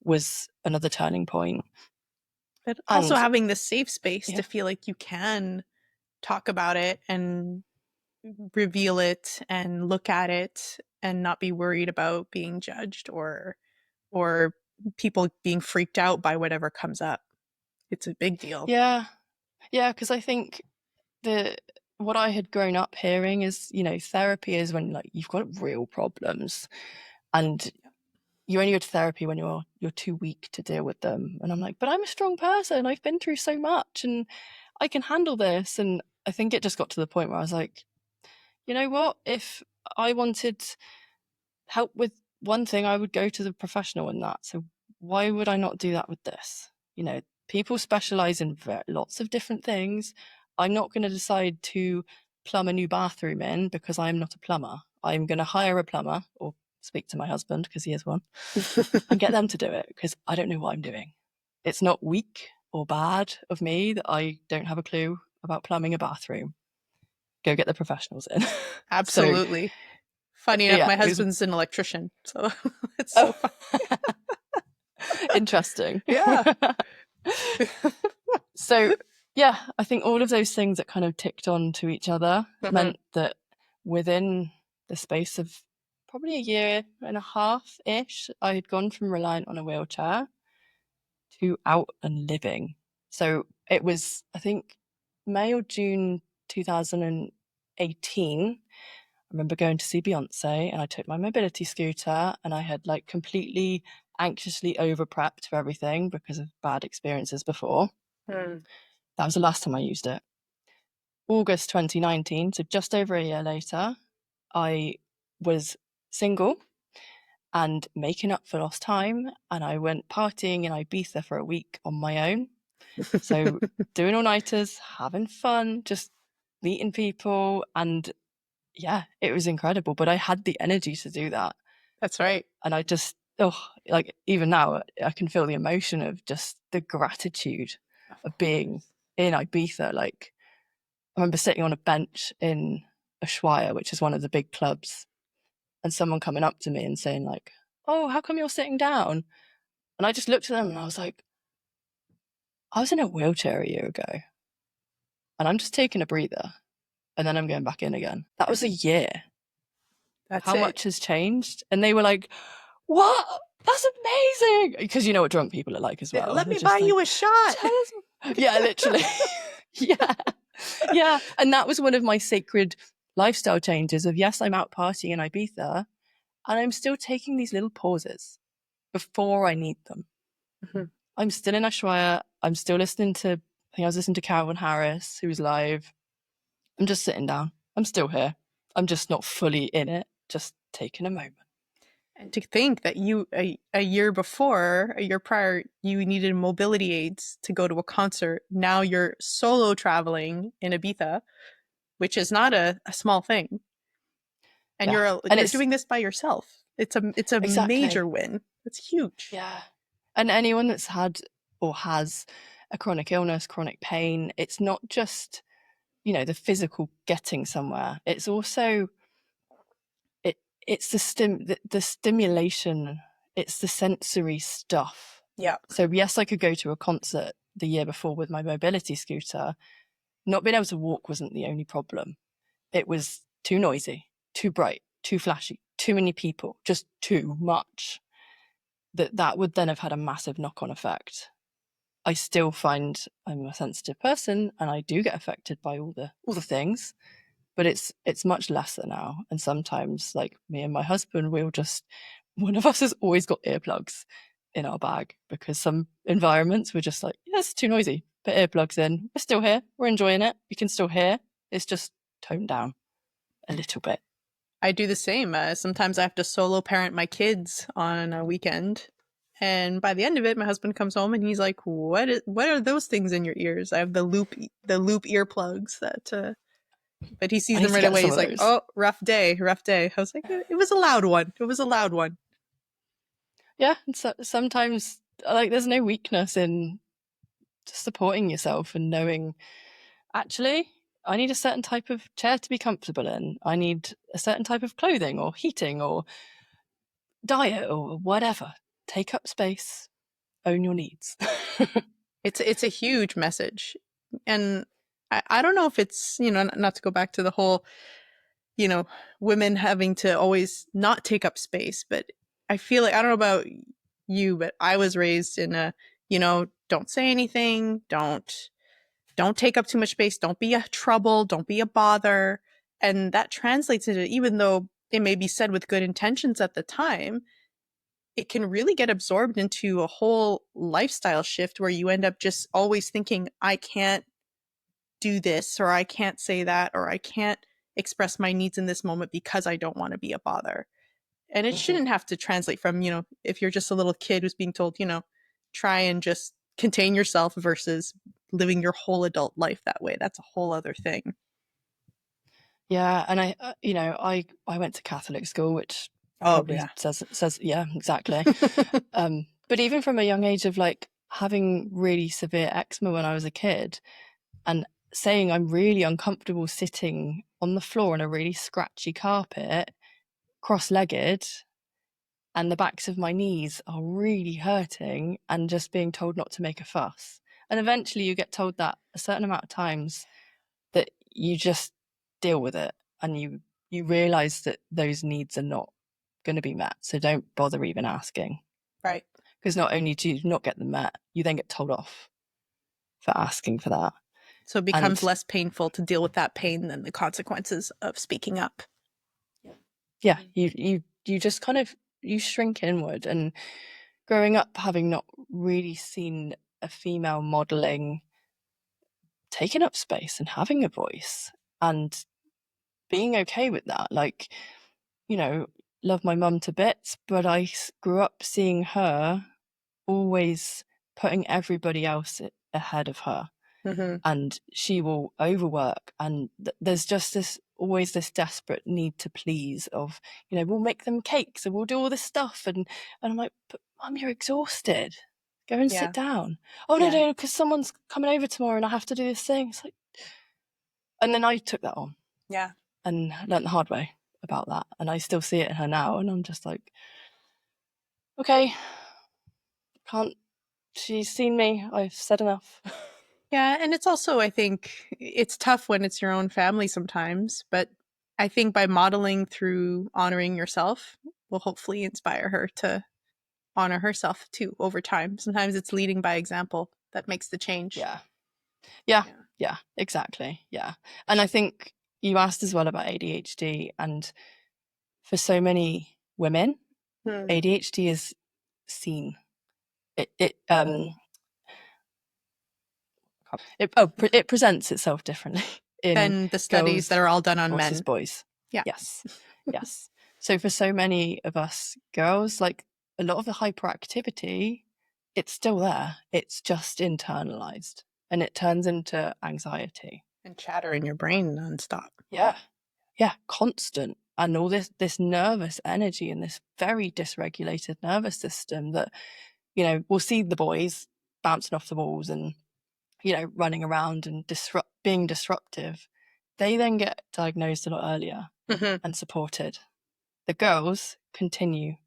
was another turning point. But also And having the safe space yeah. to feel like you can talk about it and reveal it and look at it and not be worried about being judged or people being freaked out by whatever comes up. It's a big deal. Yeah, because I think what I had grown up hearing is, therapy is when like you've got real problems, and you only go to therapy when you're too weak to deal with them. And I'm like, but I'm a strong person. I've been through so much, and I can handle this. And I think it just got to the point where I was like, you know what? If I wanted help with one thing, I would go to the professional in that. So why would I not do that with this? People specialize in lots of different things. I'm not going to decide to plumb a new bathroom in because I'm not a plumber. I'm going to hire a plumber or speak to my husband because he is one and get them to do it because I don't know what I'm doing. It's not weak or bad of me that I don't have a clue about plumbing a bathroom. Go get the professionals in. Absolutely. Funny enough, my husband's an electrician, so it's so funny. Interesting. Yeah. So, yeah, I think all of those things that kind of ticked on to each other meant that within the space of probably a year and a half-ish, I had gone from reliant on a wheelchair to out and living. So it was, I think, May or June 2018. I remember going to see Beyonce and I took my mobility scooter and I had like completely anxiously over prepped for everything because of bad experiences before. That was the last time I used it. August 2019, so just over a year later, I was single and making up for lost time, and I went partying in Ibiza for a week on my own. So doing all-nighters, having fun, just meeting people, and yeah, it was incredible. But I had the energy to do that. That's right. And I just, like even now, I can feel the emotion of just the gratitude of being in Ibiza. Like I remember sitting on a bench in Ushuaia, which is one of the big clubs, and someone coming up to me and saying like, "Oh, how come you're sitting down?" And I just looked at them and I was like, I was in a wheelchair a year ago and I'm just taking a breather and then I'm going back in again. That was a year. That's How much has changed? And they were like, what? That's amazing. Because you know what drunk people are like as well. Let me buy you a shot. Yeah, literally. Yeah. And that was one of my sacred lifestyle changes of, yes, I'm out partying in Ibiza and I'm still taking these little pauses before I need them. I'm still in Ushuaia. I'm still listening to, I think I was listening to Calvin Harris, who was live. I'm just sitting down. I'm still here. I'm just not fully in it, just taking a moment. And to think that you, a year prior, you needed mobility aids to go to a concert. Now you're solo traveling in Ibiza, which is not a small thing. And you're doing this by yourself. It's a major win. It's huge. Yeah. And anyone that's had or has a chronic illness, chronic pain, it's not just, the physical getting somewhere. It's also it's the stimulation, it's the sensory stuff. Yeah. So yes, I could go to a concert the year before with my mobility scooter. Not being able to walk wasn't the only problem. It was too noisy, too bright, too flashy, too many people, just too much. That would then have had a massive knock-on effect. I still find I'm a sensitive person and I do get affected by all the things, but it's much lesser now. And sometimes, like me and my husband, one of us has always got earplugs in our bag, because some environments were just like, yeah, it's too noisy. Put earplugs in. We're still here. We're enjoying it. You can still hear. It's just toned down a little bit. I do the same. Sometimes I have to solo parent my kids on a weekend. And by the end of it, my husband comes home and he's like, what are those things in your ears? I have the loop earplugs that but he sees I need them to right get away. some He's of like, those. oh, rough day. I was like, it was a loud one. It was a loud one. Yeah, and so, sometimes like there's no weakness in just supporting yourself and knowing, actually, I need a certain type of chair to be comfortable in. I need a certain type of clothing or heating or diet or whatever. Take up space, own your needs. It's a huge message. And I don't know if it's, not to go back to the whole, women having to always not take up space, but I feel like, I don't know about you, but I was raised in a, don't say anything, don't take up too much space, don't be a trouble, don't be a bother. And that translates into, even though it may be said with good intentions at the time, it can really get absorbed into a whole lifestyle shift where you end up just always thinking, I can't do this, or I can't say that, or I can't express my needs in this moment because I don't want to be a bother. And it shouldn't have to translate from, if you're just a little kid who's being told, try and just contain yourself versus living your whole adult life that way. That's a whole other thing. Yeah, and I went to Catholic school, which probably says yeah, exactly. But even from a young age of like having really severe eczema when I was a kid, and saying I'm really uncomfortable sitting on the floor on a really scratchy carpet, cross-legged, and the backs of my knees are really hurting, and just being told not to make a fuss. And eventually you get told that a certain amount of times that you just deal with it, and you realize that those needs are not going to be met. So don't bother even asking. Right. Because not only do you not get them met, you then get told off for asking for that. So it becomes less painful to deal with that pain than the consequences of speaking up. Yeah, you just kind of, you shrink inward. And growing up having not really seen a female modeling taking up space and having a voice and being okay with that, like, love my mum to bits, but I grew up seeing her always putting everybody else ahead of her. Mm-hmm. And she will overwork, and there's just always this desperate need to please of, we'll make them cakes and we'll do all this stuff, and I'm like, but Mum, you're exhausted, go and sit down. Oh no, because someone's coming over tomorrow and I have to do this thing. It's like, and then I took that on and learned the hard way about that, and I still see it in her now, and I'm just like, okay, she's seen me, I've said enough. Yeah, and it's also, I think, it's tough when it's your own family sometimes, but I think by modeling through honoring yourself will hopefully inspire her to honor herself too over time. Sometimes it's leading by example that makes the change. Yeah, exactly. Yeah. And I think you asked as well about ADHD, and for so many women, ADHD is seen. It presents itself differently in than the studies that are all done on versus men. boys. Yeah. Yes. So for so many of us girls, like a lot of the hyperactivity, it's still there. It's just internalized, and it turns into anxiety and chatter in your brain nonstop. Yeah, constant. And all this nervous energy and this very dysregulated nervous system that, we'll see the boys bouncing off the walls and, running around and being disruptive. They then get diagnosed a lot earlier and supported. The girls continue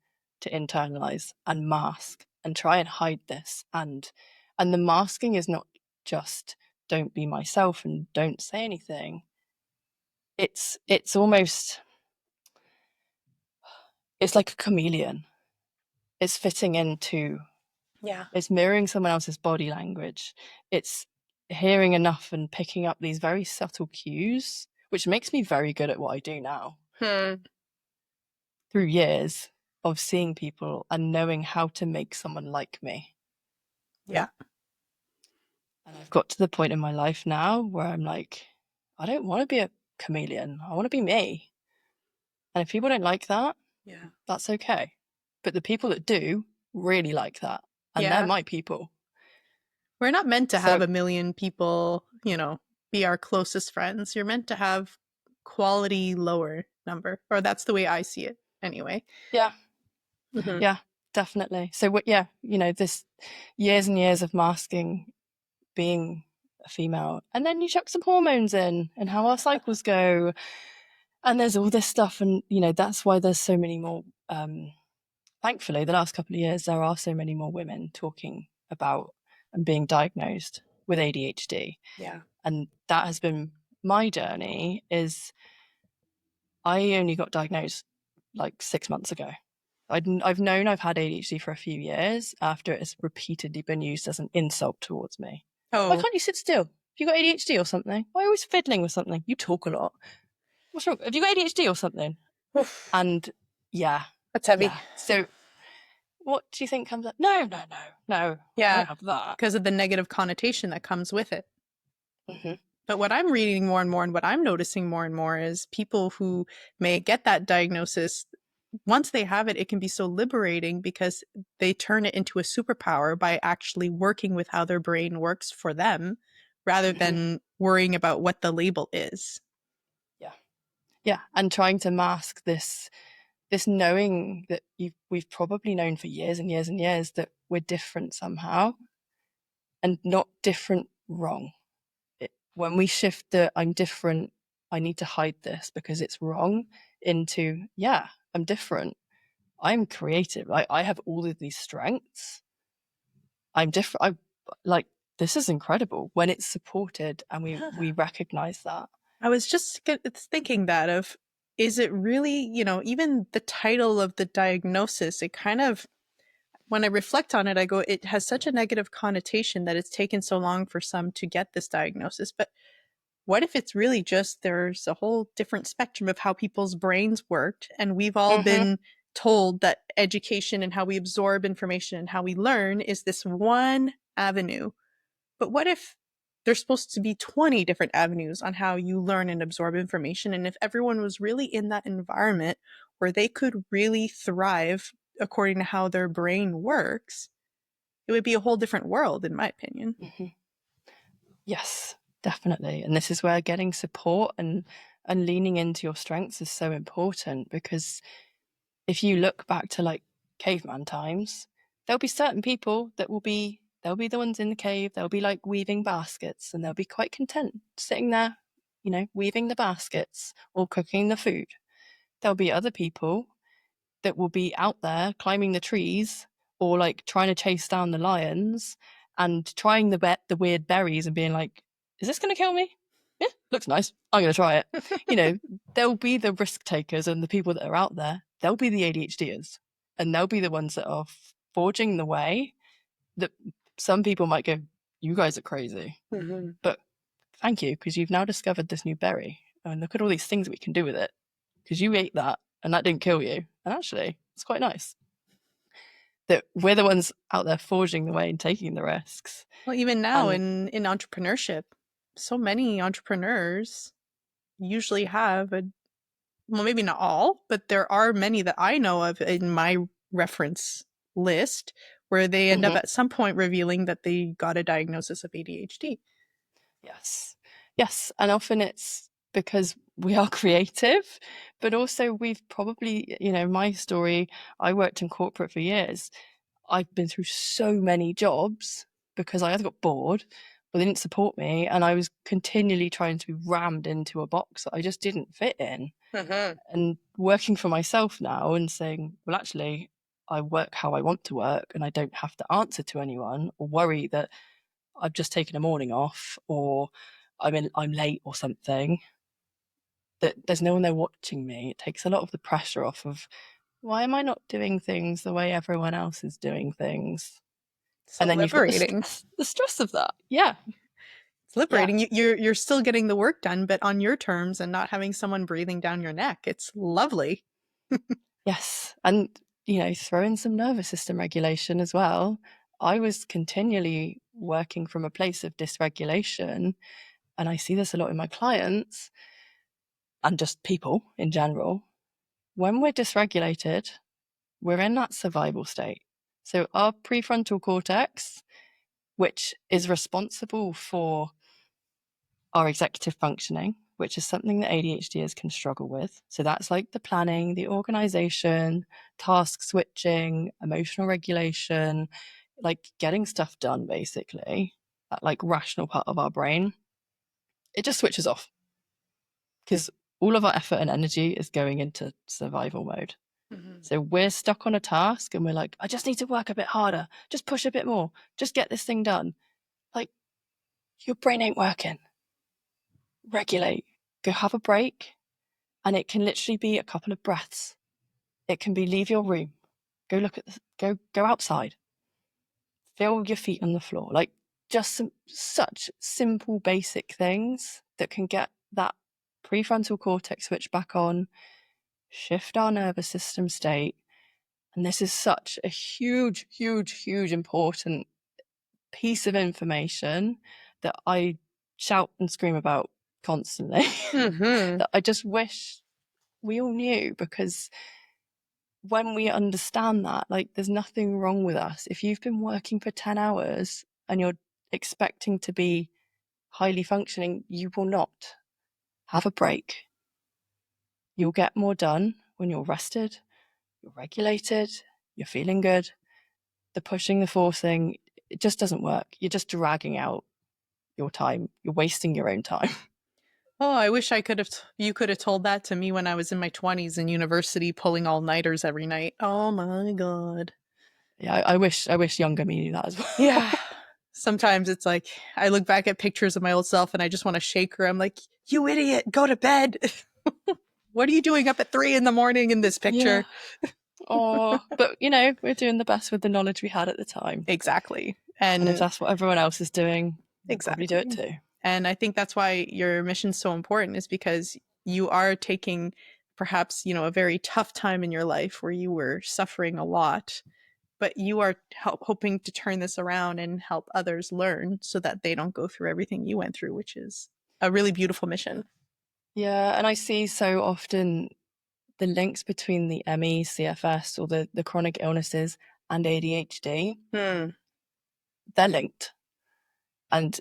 to internalize and mask and try and hide this. And the masking is not just don't be myself and don't say anything. It's almost, it's like a chameleon. It's fitting into, it's mirroring someone else's body language. It's hearing enough and picking up these very subtle cues, which makes me very good at what I do now. Through years, of seeing people and knowing how to make someone like me. Yeah. And I've got to the point in my life now where I'm like, I don't want to be a chameleon. I want to be me. And if people don't like that, Yeah. that's okay. But the people that do really like that. And they're Yeah. my people. We're not meant to So- have a million people, be our closest friends. You're meant to have quality lower number, or that's the way I see it anyway. Yeah. Mhm. Yeah, definitely. So this years and years of masking being a female, and then you chuck some hormones in and how our cycles go, and there's all this stuff, and that's why there's so many more thankfully the last couple of years there are so many more women talking about and being diagnosed with ADHD. Yeah. And that has been my journey. Is I only got diagnosed like 6 months ago. I've known I've had ADHD for a few years after it's repeatedly been used as an insult towards me. Why Oh, can't you sit still? Have you got ADHD or something? Why are you always fiddling with something? You talk a lot. What's wrong? Have you got ADHD or something? And yeah. that's heavy. Yeah. So what do you think comes up? No. I Yeah, don't have that. because of the negative connotation that comes with it. Mhm. But what I'm reading more and more, and what I'm noticing more and more, is people who may get that diagnosis, once they have it, it can be so liberating because they turn it into a superpower by actually working with how their brain works for them rather Mhm. than worrying about what the label is. Yeah. And trying to mask this knowing that we've probably known for years and years and years that we're different somehow, and not different wrong. When we shift the I'm different, I need to hide this because it's wrong, into I'm different, I'm creative, I have all of these strengths, I'm different, this is incredible when it's supported and we recognize that. I was just thinking that of, is it really, even the title of the diagnosis, it kind of, when I reflect on it, I go, it has such a negative connotation that it's taken so long for some to get this diagnosis. But what if it's really just there's a whole different spectrum of how people's brains worked, and we've all been told that education and how we absorb information and how we learn is this one avenue. But what if there's supposed to be 20 different avenues on how you learn and absorb information? And if everyone was really in that environment where they could really thrive according to how their brain works, it would be a whole different world, in my opinion. Yes, definitely. And this is where getting support and leaning into your strengths is so important, because if you look back to like caveman times, there'll be certain people that they'll be the ones in the cave, they'll be like weaving baskets, and they'll be quite content sitting there, weaving the baskets or cooking the food. There'll be other people that will be out there climbing the trees or like trying to chase down the lions and trying the weird berries and being like, is this going to kill me? Yeah, looks nice, I'm going to try it. There'll be the risk takers, and the people that are out there, they'll be the ADHDers, and they'll be the ones that are forging the way that some people might go, you guys are crazy. But thank you, because you've now discovered this new berry, and look at all these things we can do with it, because you ate that and that didn't kill you, and actually it's quite nice that we're the ones out there forging the way and taking the risks. Well, even now And in entrepreneurship, so many entrepreneurs usually have well, maybe not all, but there are many that I know of in my reference list where they end up at some point revealing that they got a diagnosis of ADHD. Yes, and often it's because we are creative, but also we've probably, my story, I worked in corporate for years. I've been through so many jobs because I either got bored or they didn't support me, and I was continually trying to be rammed into a box that I just didn't fit in. And working for myself now and saying, well, actually, I work how I want to work, and I don't have to answer to anyone or worry that I've just taken a morning off or I'm late or something, that there's no one there watching me. It takes a lot of the pressure off of, why am I not doing things the way everyone else is doing things? So And then liberating. You've got the stress of that. Yeah. It's liberating. You're still getting the work done, but on your terms and not having someone breathing down your neck. It's lovely. Yes. And throw in some nervous system regulation as well. I was continually working from a place of dysregulation, and I see this a lot in my clients and just people in general. When we're dysregulated, we're in that survival state. So our prefrontal cortex, which is responsible for our executive functioning, which is something that ADHDers can struggle with. So that's like the planning, the organization, task switching, emotional regulation, like getting stuff done, basically. That like rational part of our brain, it just switches off because all of our effort and energy is going into survival mode. So we're stuck on a task and we're like, I just need to work a bit harder, just push a bit more, just get this thing done. Like, your brain ain't working. Regulate, go have a break. And it can literally be a couple of breaths. It can be leave your room, go look at go outside, feel your feet on the floor. Like, just such simple basic things that can get that prefrontal cortex switch back on, shift our nervous system state. And this is such a huge, huge, huge important piece of information that I shout and scream about constantly. That I just wish we all knew, because when we understand that, like, there's nothing wrong with us. If you've been working for 10 hours and you're expecting to be highly functioning, you will not. Have a break. You'll get more done when you're rested, you're regulated, you're feeling good. The pushing, the forcing, it just doesn't work. You're just dragging out your time. You're wasting your own time. Oh, I wish you could have told that to me when I was in my 20s in university, pulling all-nighters every night. Oh my God. Yeah, I wish younger me knew that as well. Yeah. Sometimes it's like I look back at pictures of my old self and I just want to shake her. I'm like, you idiot, go to bed. What are you doing up at 3 a.m. in this picture? Yeah. Oh, but we're doing the best with the knowledge we had at the time. Exactly. And if that's what everyone else is doing, we'll exactly probably do it too. And I think that's why your mission's so important, is because you are taking perhaps, a very tough time in your life where you were suffering a lot, but you are hoping to turn this around and help others learn so that they don't go through everything you went through, which is a really beautiful mission. Yeah, and I see so often the links between the ME-CFS or the chronic illnesses and ADHD. They're linked. And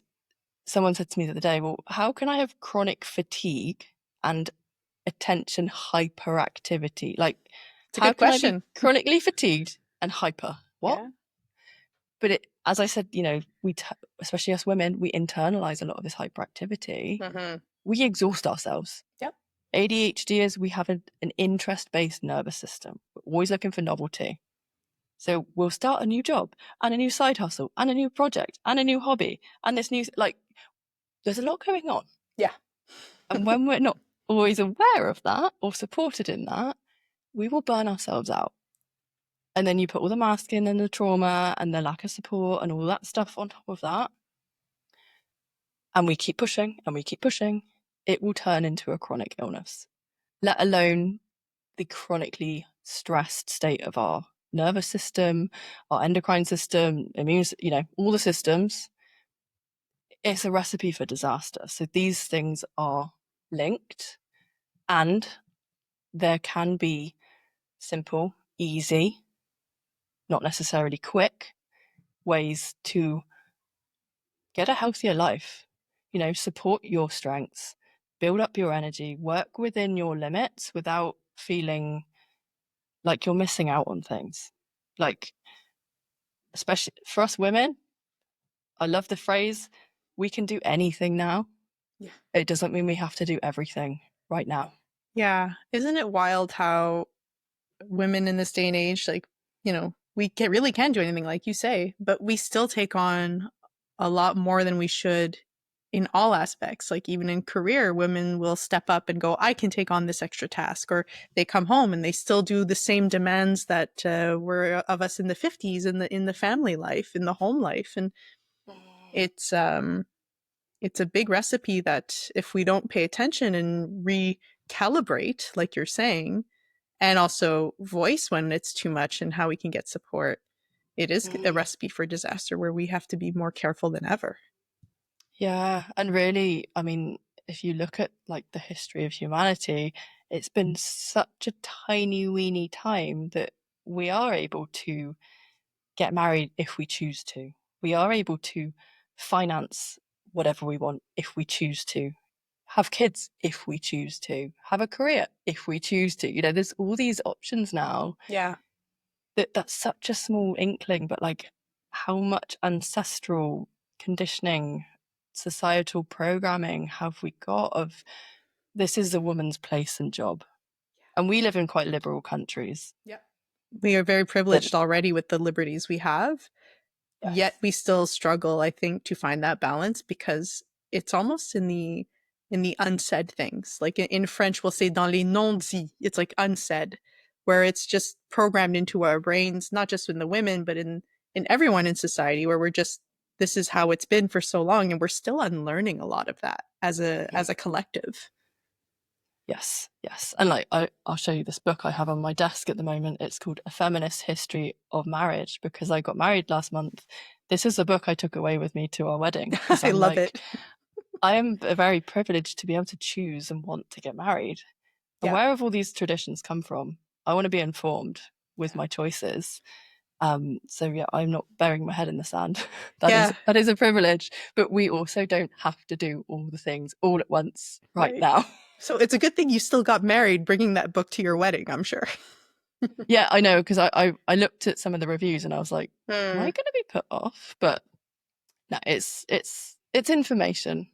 someone said to me the other day, well, how can I have chronic fatigue and attention hyperactivity? Like, It's a how good can I question. be chronically fatigued and hyper? What? Yeah. But as I said, we especially us women, we internalize a lot of this hyperactivity. We exhaust ourselves. Yep. ADHDers, we have an interest-based nervous system. We're always looking for novelty. So we'll start a new job and a new side hustle and a new project and a new hobby and this new, like, there's a lot going on. Yeah. And when we're not always aware of that or supported in that, we will burn ourselves out. And then you put all the masking and the trauma and the lack of support and all that stuff on top of that. And we keep pushing and we keep pushing. It will turn into a chronic illness, let alone the chronically stressed state of our nervous system, our endocrine system, immune, all the systems. It's a recipe for disaster. So these things are linked, and there can be simple, easy, not necessarily quick ways to get a healthier life. Support your strengths, build up your energy, work within your limits without feeling like you're missing out on things. Like, especially for us women, I love the phrase, we can do anything now. Yeah. It doesn't mean we have to do everything right now. Yeah. Isn't it wild how women in this day and age, like, we really can do anything, like you say, but we still take on a lot more than we should in all aspects. Like, even in career, women will step up and go, I can take on this extra task, or they come home and they still do the same demands that were of us in the 50s in the family life, in the home life. And it's a big recipe that if we don't pay attention and recalibrate, like you're saying, and also voice when it's too much and how we can get support. It is a recipe for disaster where we have to be more careful than ever. Yeah, and really, I mean, if you look at like the history of humanity, it's been such a tiny weeny time that we are able to get married if we choose to. We are able to finance whatever we want if we choose to, have kids if we choose to, have a career if we choose to. You know, there's all these options now. Yeah. That's such a small inkling, but like how much ancestral conditioning, societal programming have we got of this is a woman's place and job? And we live in quite liberal countries. Yeah. We are very But privileged already with the liberties we have. yes, Yet we still struggle, I think, to find that balance because it's almost in the unsaid things. Like in French, we'll say dans les non-dits. It's like unsaid, where it's just programmed into our brains, not just in the women, but in everyone in society, where we're just this is how it's been for so long, and we're still unlearning a lot of that as a collective. yes, yes. And like I'll show you this book I have on my desk at the moment. It's called A Feminist History of Marriage because I got married last month. This is a book I took away with me to our wedding. I love it. I am very privileged to be able to choose and want to get married. And Yeah. where have all these traditions come from? I want to be informed with my choices. So yeah, I'm not burying my head in the sand. That is a privilege. But we also don't have to do all the things all at once right now. So it's a good thing you still got married, bringing that book to your wedding, I'm sure. Yeah, I know, because I looked at some of the reviews and I was like, am I going to be put off? But no, it's information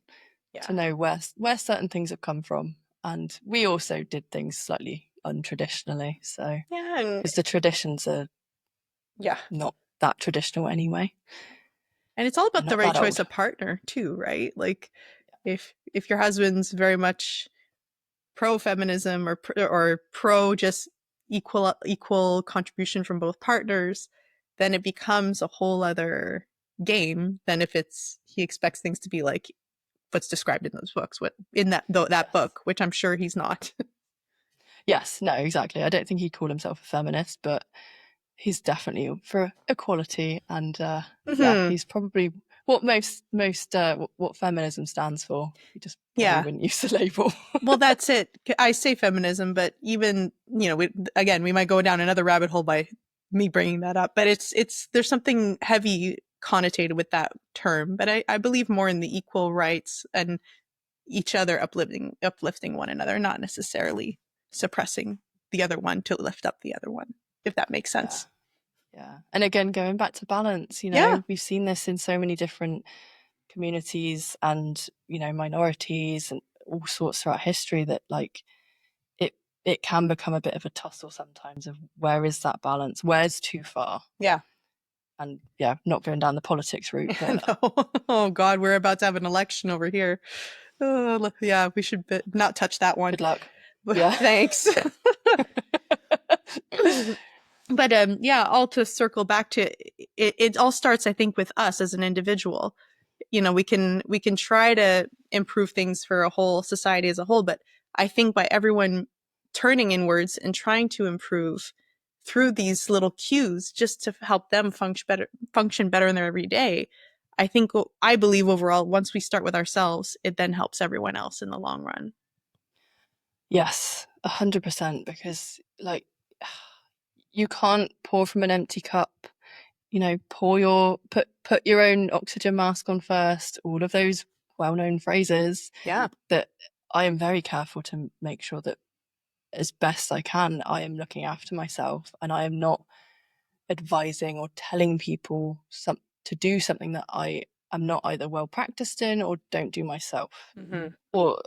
to know where certain things have come from. And we also did things slightly untraditionally. So because the traditions are not that traditional anyway. And it's all about the right choice of partner too, right? Like if your husband's very much pro feminism or pro just equal contribution from both partners, then it becomes a whole other game than if he expects things to be like what's described in those books, what in that book, which I'm sure he's not. Yes, no, exactly. I don't think he'd call himself a feminist, but he's definitely for equality, and yeah, he's probably what what feminism stands for. He just probably wouldn't use the label. Well, that's it. I say feminism, but even we might go down another rabbit hole by me bringing that up. But it's there's something heavy connotated with that term. But I believe more in the equal rights and each other uplifting one another, not necessarily suppressing the other one to lift up the other one, if that makes sense. Yeah. And again, going back to balance, we've seen this in so many different communities and, minorities and all sorts throughout history that like it can become a bit of a tussle sometimes of where is that balance? Where's too far? Yeah. And yeah, not going down the politics route. But no. Oh God, we're about to have an election over here. Oh, yeah, we should not touch that one. Good luck. Yeah. Thanks. But all to circle back to it all starts, I think, with us as an individual. We can try to improve things for a whole society as a whole, but I think by everyone turning inwards and trying to improve through these little cues just to help them function better in their everyday, I believe overall, once we start with ourselves, it then helps everyone else in the long run. Yes, 100%, because like you can't pour from an empty cup. Put your own oxygen mask on first, all of those well-known phrases. Yeah. That I am very careful to make sure that as best I can, I am looking after myself and I am not advising or telling people to do something that I am not either well practiced in or don't do myself. Mm-hmm. Or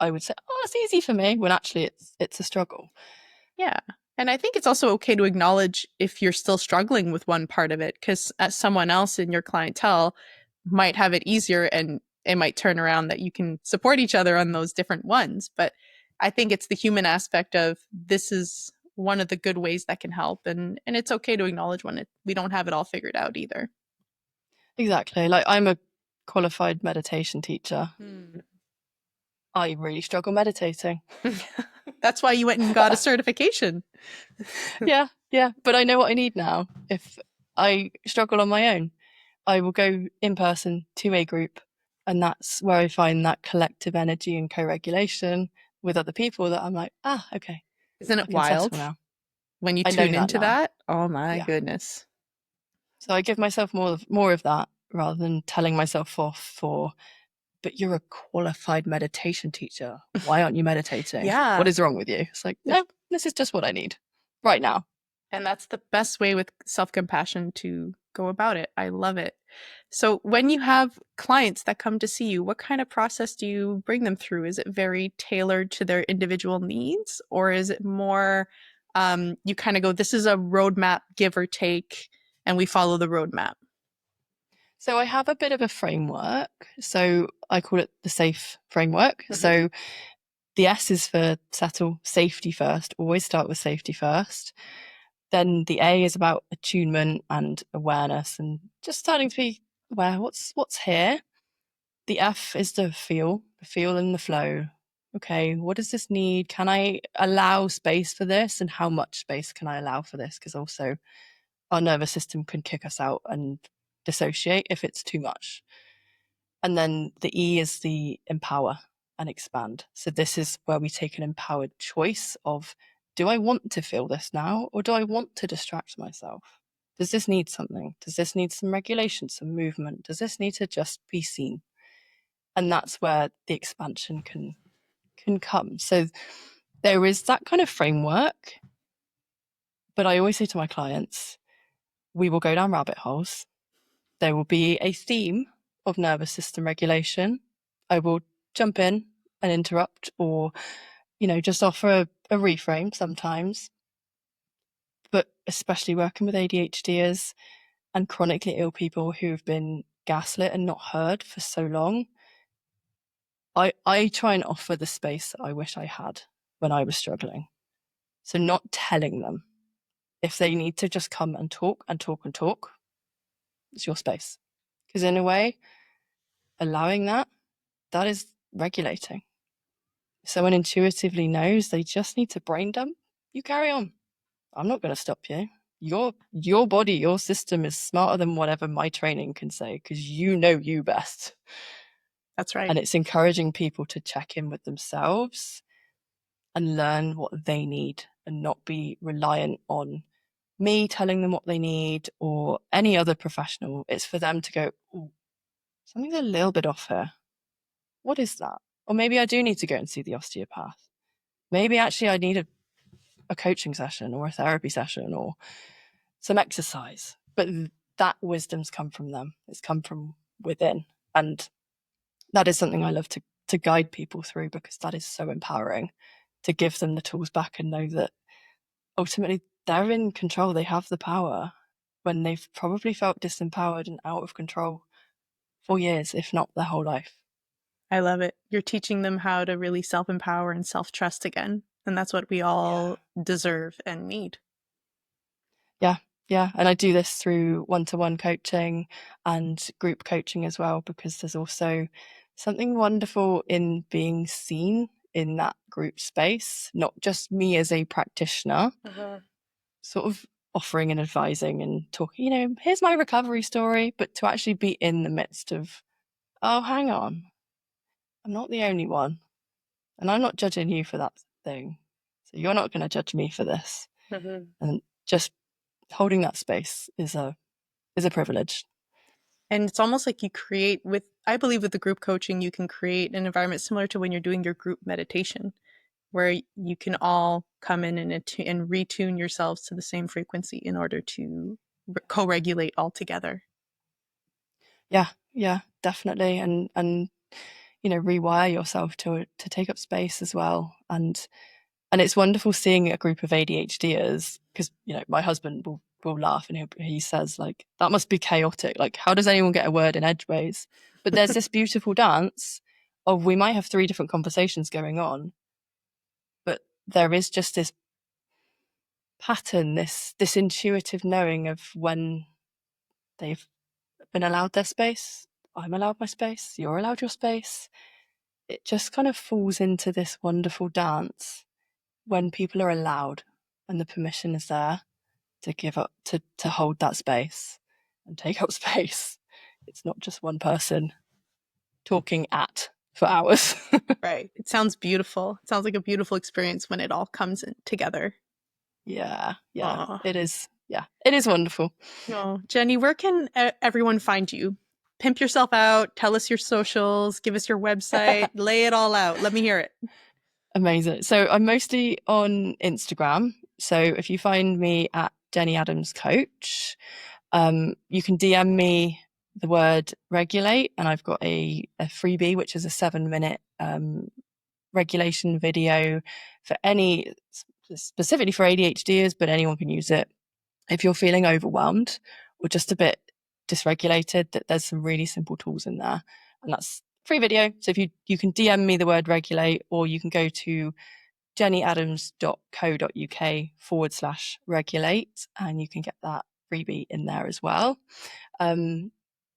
I would say, oh, it's easy for me, when actually it's a struggle. Yeah. And I think it's also okay to acknowledge if you're still struggling with one part of it, because someone else in your clientele might have it easier and it might turn around that you can support each other on those different ones. But I think it's the human aspect of this is one of the good ways that can help. And it's okay to acknowledge when we don't have it all figured out either. Exactly. Like I'm a qualified meditation teacher. I really struggle meditating. That's why you went and got a certification. Yeah. But I know what I need now. If I struggle on my own, I will go in person to a group, and that's where I find that collective energy and co-regulation with other people that I'm like, okay, Isn't I it can settle wild now. when you I know tune that into now. that? Oh my Yeah. goodness. So I give myself more of that rather than telling myself off for, but you're a qualified meditation teacher. Why aren't you meditating? Yeah. What is wrong with you? It's like, no, this is just what I need right now. And that's the best way with self-compassion to go about it. I love it. So when you have clients that come to see you, what kind of process do you bring them through? Is it very tailored to their individual needs, or is it more you kind of go, this is a roadmap, give or take, and we follow the roadmap? So I have a bit of a framework. So I call it the SAFE framework. Mm-hmm. So the S is for settle, safety first. Always start with safety first. Then the A is about attunement and awareness and just starting to be aware what's here. The F is the feel and the flow. Okay, what does this need? Can I allow space for this? And how much space can I allow for this? Because also our nervous system can kick us out and dissociate if it's too much. And then the E is the empower and expand. So this is where we take an empowered choice of, do I want to feel this now, or do I want to distract myself? Does this need something? Does this need some regulation, some movement? Does this need to just be seen? And that's where the expansion can come. So there is that kind of framework, but I always say to my clients, we will go down rabbit holes. There will be a theme of nervous system regulation. I will jump in and interrupt, or just offer a reframe sometimes. But especially working with ADHDers and chronically ill people who have been gaslit and not heard for so long, I try and offer the space that I wish I had when I was struggling. So not telling them. If they need to just come and talk and talk and talk, it's your space. Because in a way, allowing that is regulating. If someone intuitively knows they just need to brain dump, you carry on. I'm not going to stop you. Your body, your system is smarter than whatever my training can say, because you know you best. That's right. And it's encouraging people to check in with themselves and learn what they need and not be reliant on me telling them what they need or any other professional. It's for them to go, oh, something's a little bit off here. What is that? Or maybe I do need to go and see the osteopath. Maybe actually I need a coaching session or a therapy session or some exercise. But that wisdom's come from them. It's come from within. And that is something I love to guide people through, because that is so empowering, to give them the tools back and know that ultimately they're in control. They have the power when they've probably felt disempowered and out of control for years, if not their whole life. I love it. You're teaching them how to really self-empower and self-trust again. And that's what we all deserve and need. Yeah. And I do this through one-to-one coaching and group coaching as well, because there's also something wonderful in being seen in that group space, not just me as a practitioner, sort of offering and advising and talking, here's my recovery story, but to actually be in the midst of, oh, hang on, I'm not the only one. And I'm not judging you for that thing. So you're not going to judge me for this. And just holding that space is a privilege. And it's almost like you create I believe with the group coaching, you can create an environment similar to when you're doing your group meditation, where you can all come in and retune yourselves to the same frequency in order to co-regulate all together. Yeah, definitely. And rewire yourself to take up space as well. And it's wonderful seeing a group of ADHDers, because my husband will laugh and he says, like, that must be chaotic. Like, how does anyone get a word in edgeways? But there's this beautiful dance of, we might have 3 different conversations going on, but there is just this pattern, this intuitive knowing of when they've been allowed their space, I'm allowed my space, you're allowed your space. It just kind of falls into this wonderful dance. when people are allowed and the permission is there to give up, to hold that space and take up space. It's not just one person talking for hours. Right. It sounds beautiful. It sounds like a beautiful experience when it all comes together. Yeah. Aw. It is. Yeah, it is wonderful. Oh, Jenny, where can everyone find you? Pimp yourself out. Tell us your socials. Give us your website. Lay it all out. Let me hear it. Amazing. So I'm mostly on Instagram. So if you find me at Jenny Adams Coach, you can DM me the word regulate, and I've got a freebie, which is a 7-minute regulation video for specifically for ADHDers, but anyone can use it. If you're feeling overwhelmed or just a bit dysregulated, that there's some really simple tools in there, and that's free video. So if you can DM me the word regulate, or you can go to jennyadams.co.uk/regulate, and you can get that freebie in there as well. You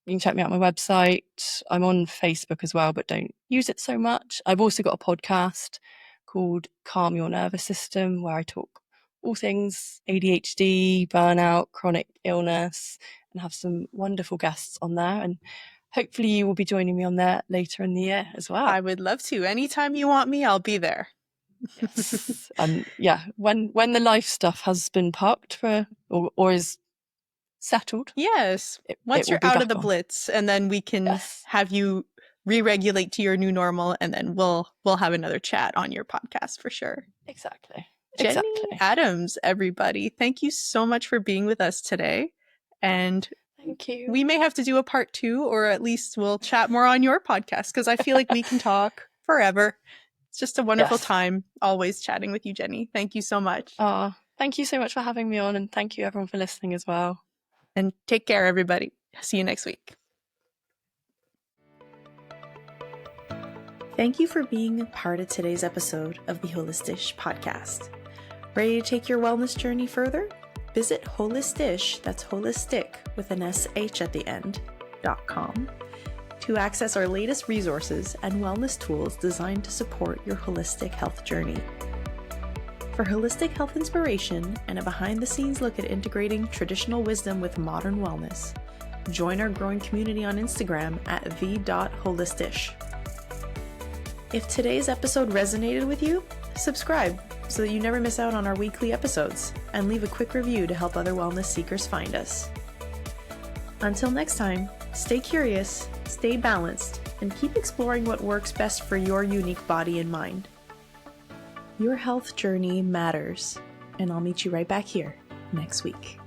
can check me out on my website. I'm on Facebook as well, but don't use it so much. I've also got a podcast called Calm Your Nervous System, where I talk all things ADHD, burnout, chronic illness, and have some wonderful guests on there. And hopefully you will be joining me on there later in the year as well. I would love to. Anytime you want me, I'll be there. Yes. And yeah, when the life stuff has been parked or is settled. Yes. Once you're out of the blitz, and then we can have you re-regulate to your new normal, and then we'll have another chat on your podcast for sure. Exactly. Jenny Adams, everybody. Thank you so much for being with us today. And thank you. We may have to do a part 2, or at least we'll chat more on your podcast, because I feel like we can talk forever. It's just a wonderful time always chatting with you, Jenny. Thank you so much. Thank you so much for having me on, and thank you everyone for listening as well. And take care, everybody. See you next week. Thank you for being part of today's episode of the Holistish podcast. Ready to take your wellness journey further? Visit Holistish, that's holistic with an SH at the end, .com, to access our latest resources and wellness tools designed to support your holistic health journey. For holistic health inspiration and a behind-the-scenes look at integrating traditional wisdom with modern wellness, join our growing community on Instagram at the.holistish. If today's episode resonated with you, subscribe so that you never miss out on our weekly episodes, and leave a quick review to help other wellness seekers find us. Until next time, stay curious, stay balanced, and keep exploring what works best for your unique body and mind. Your health journey matters, and I'll meet you right back here next week.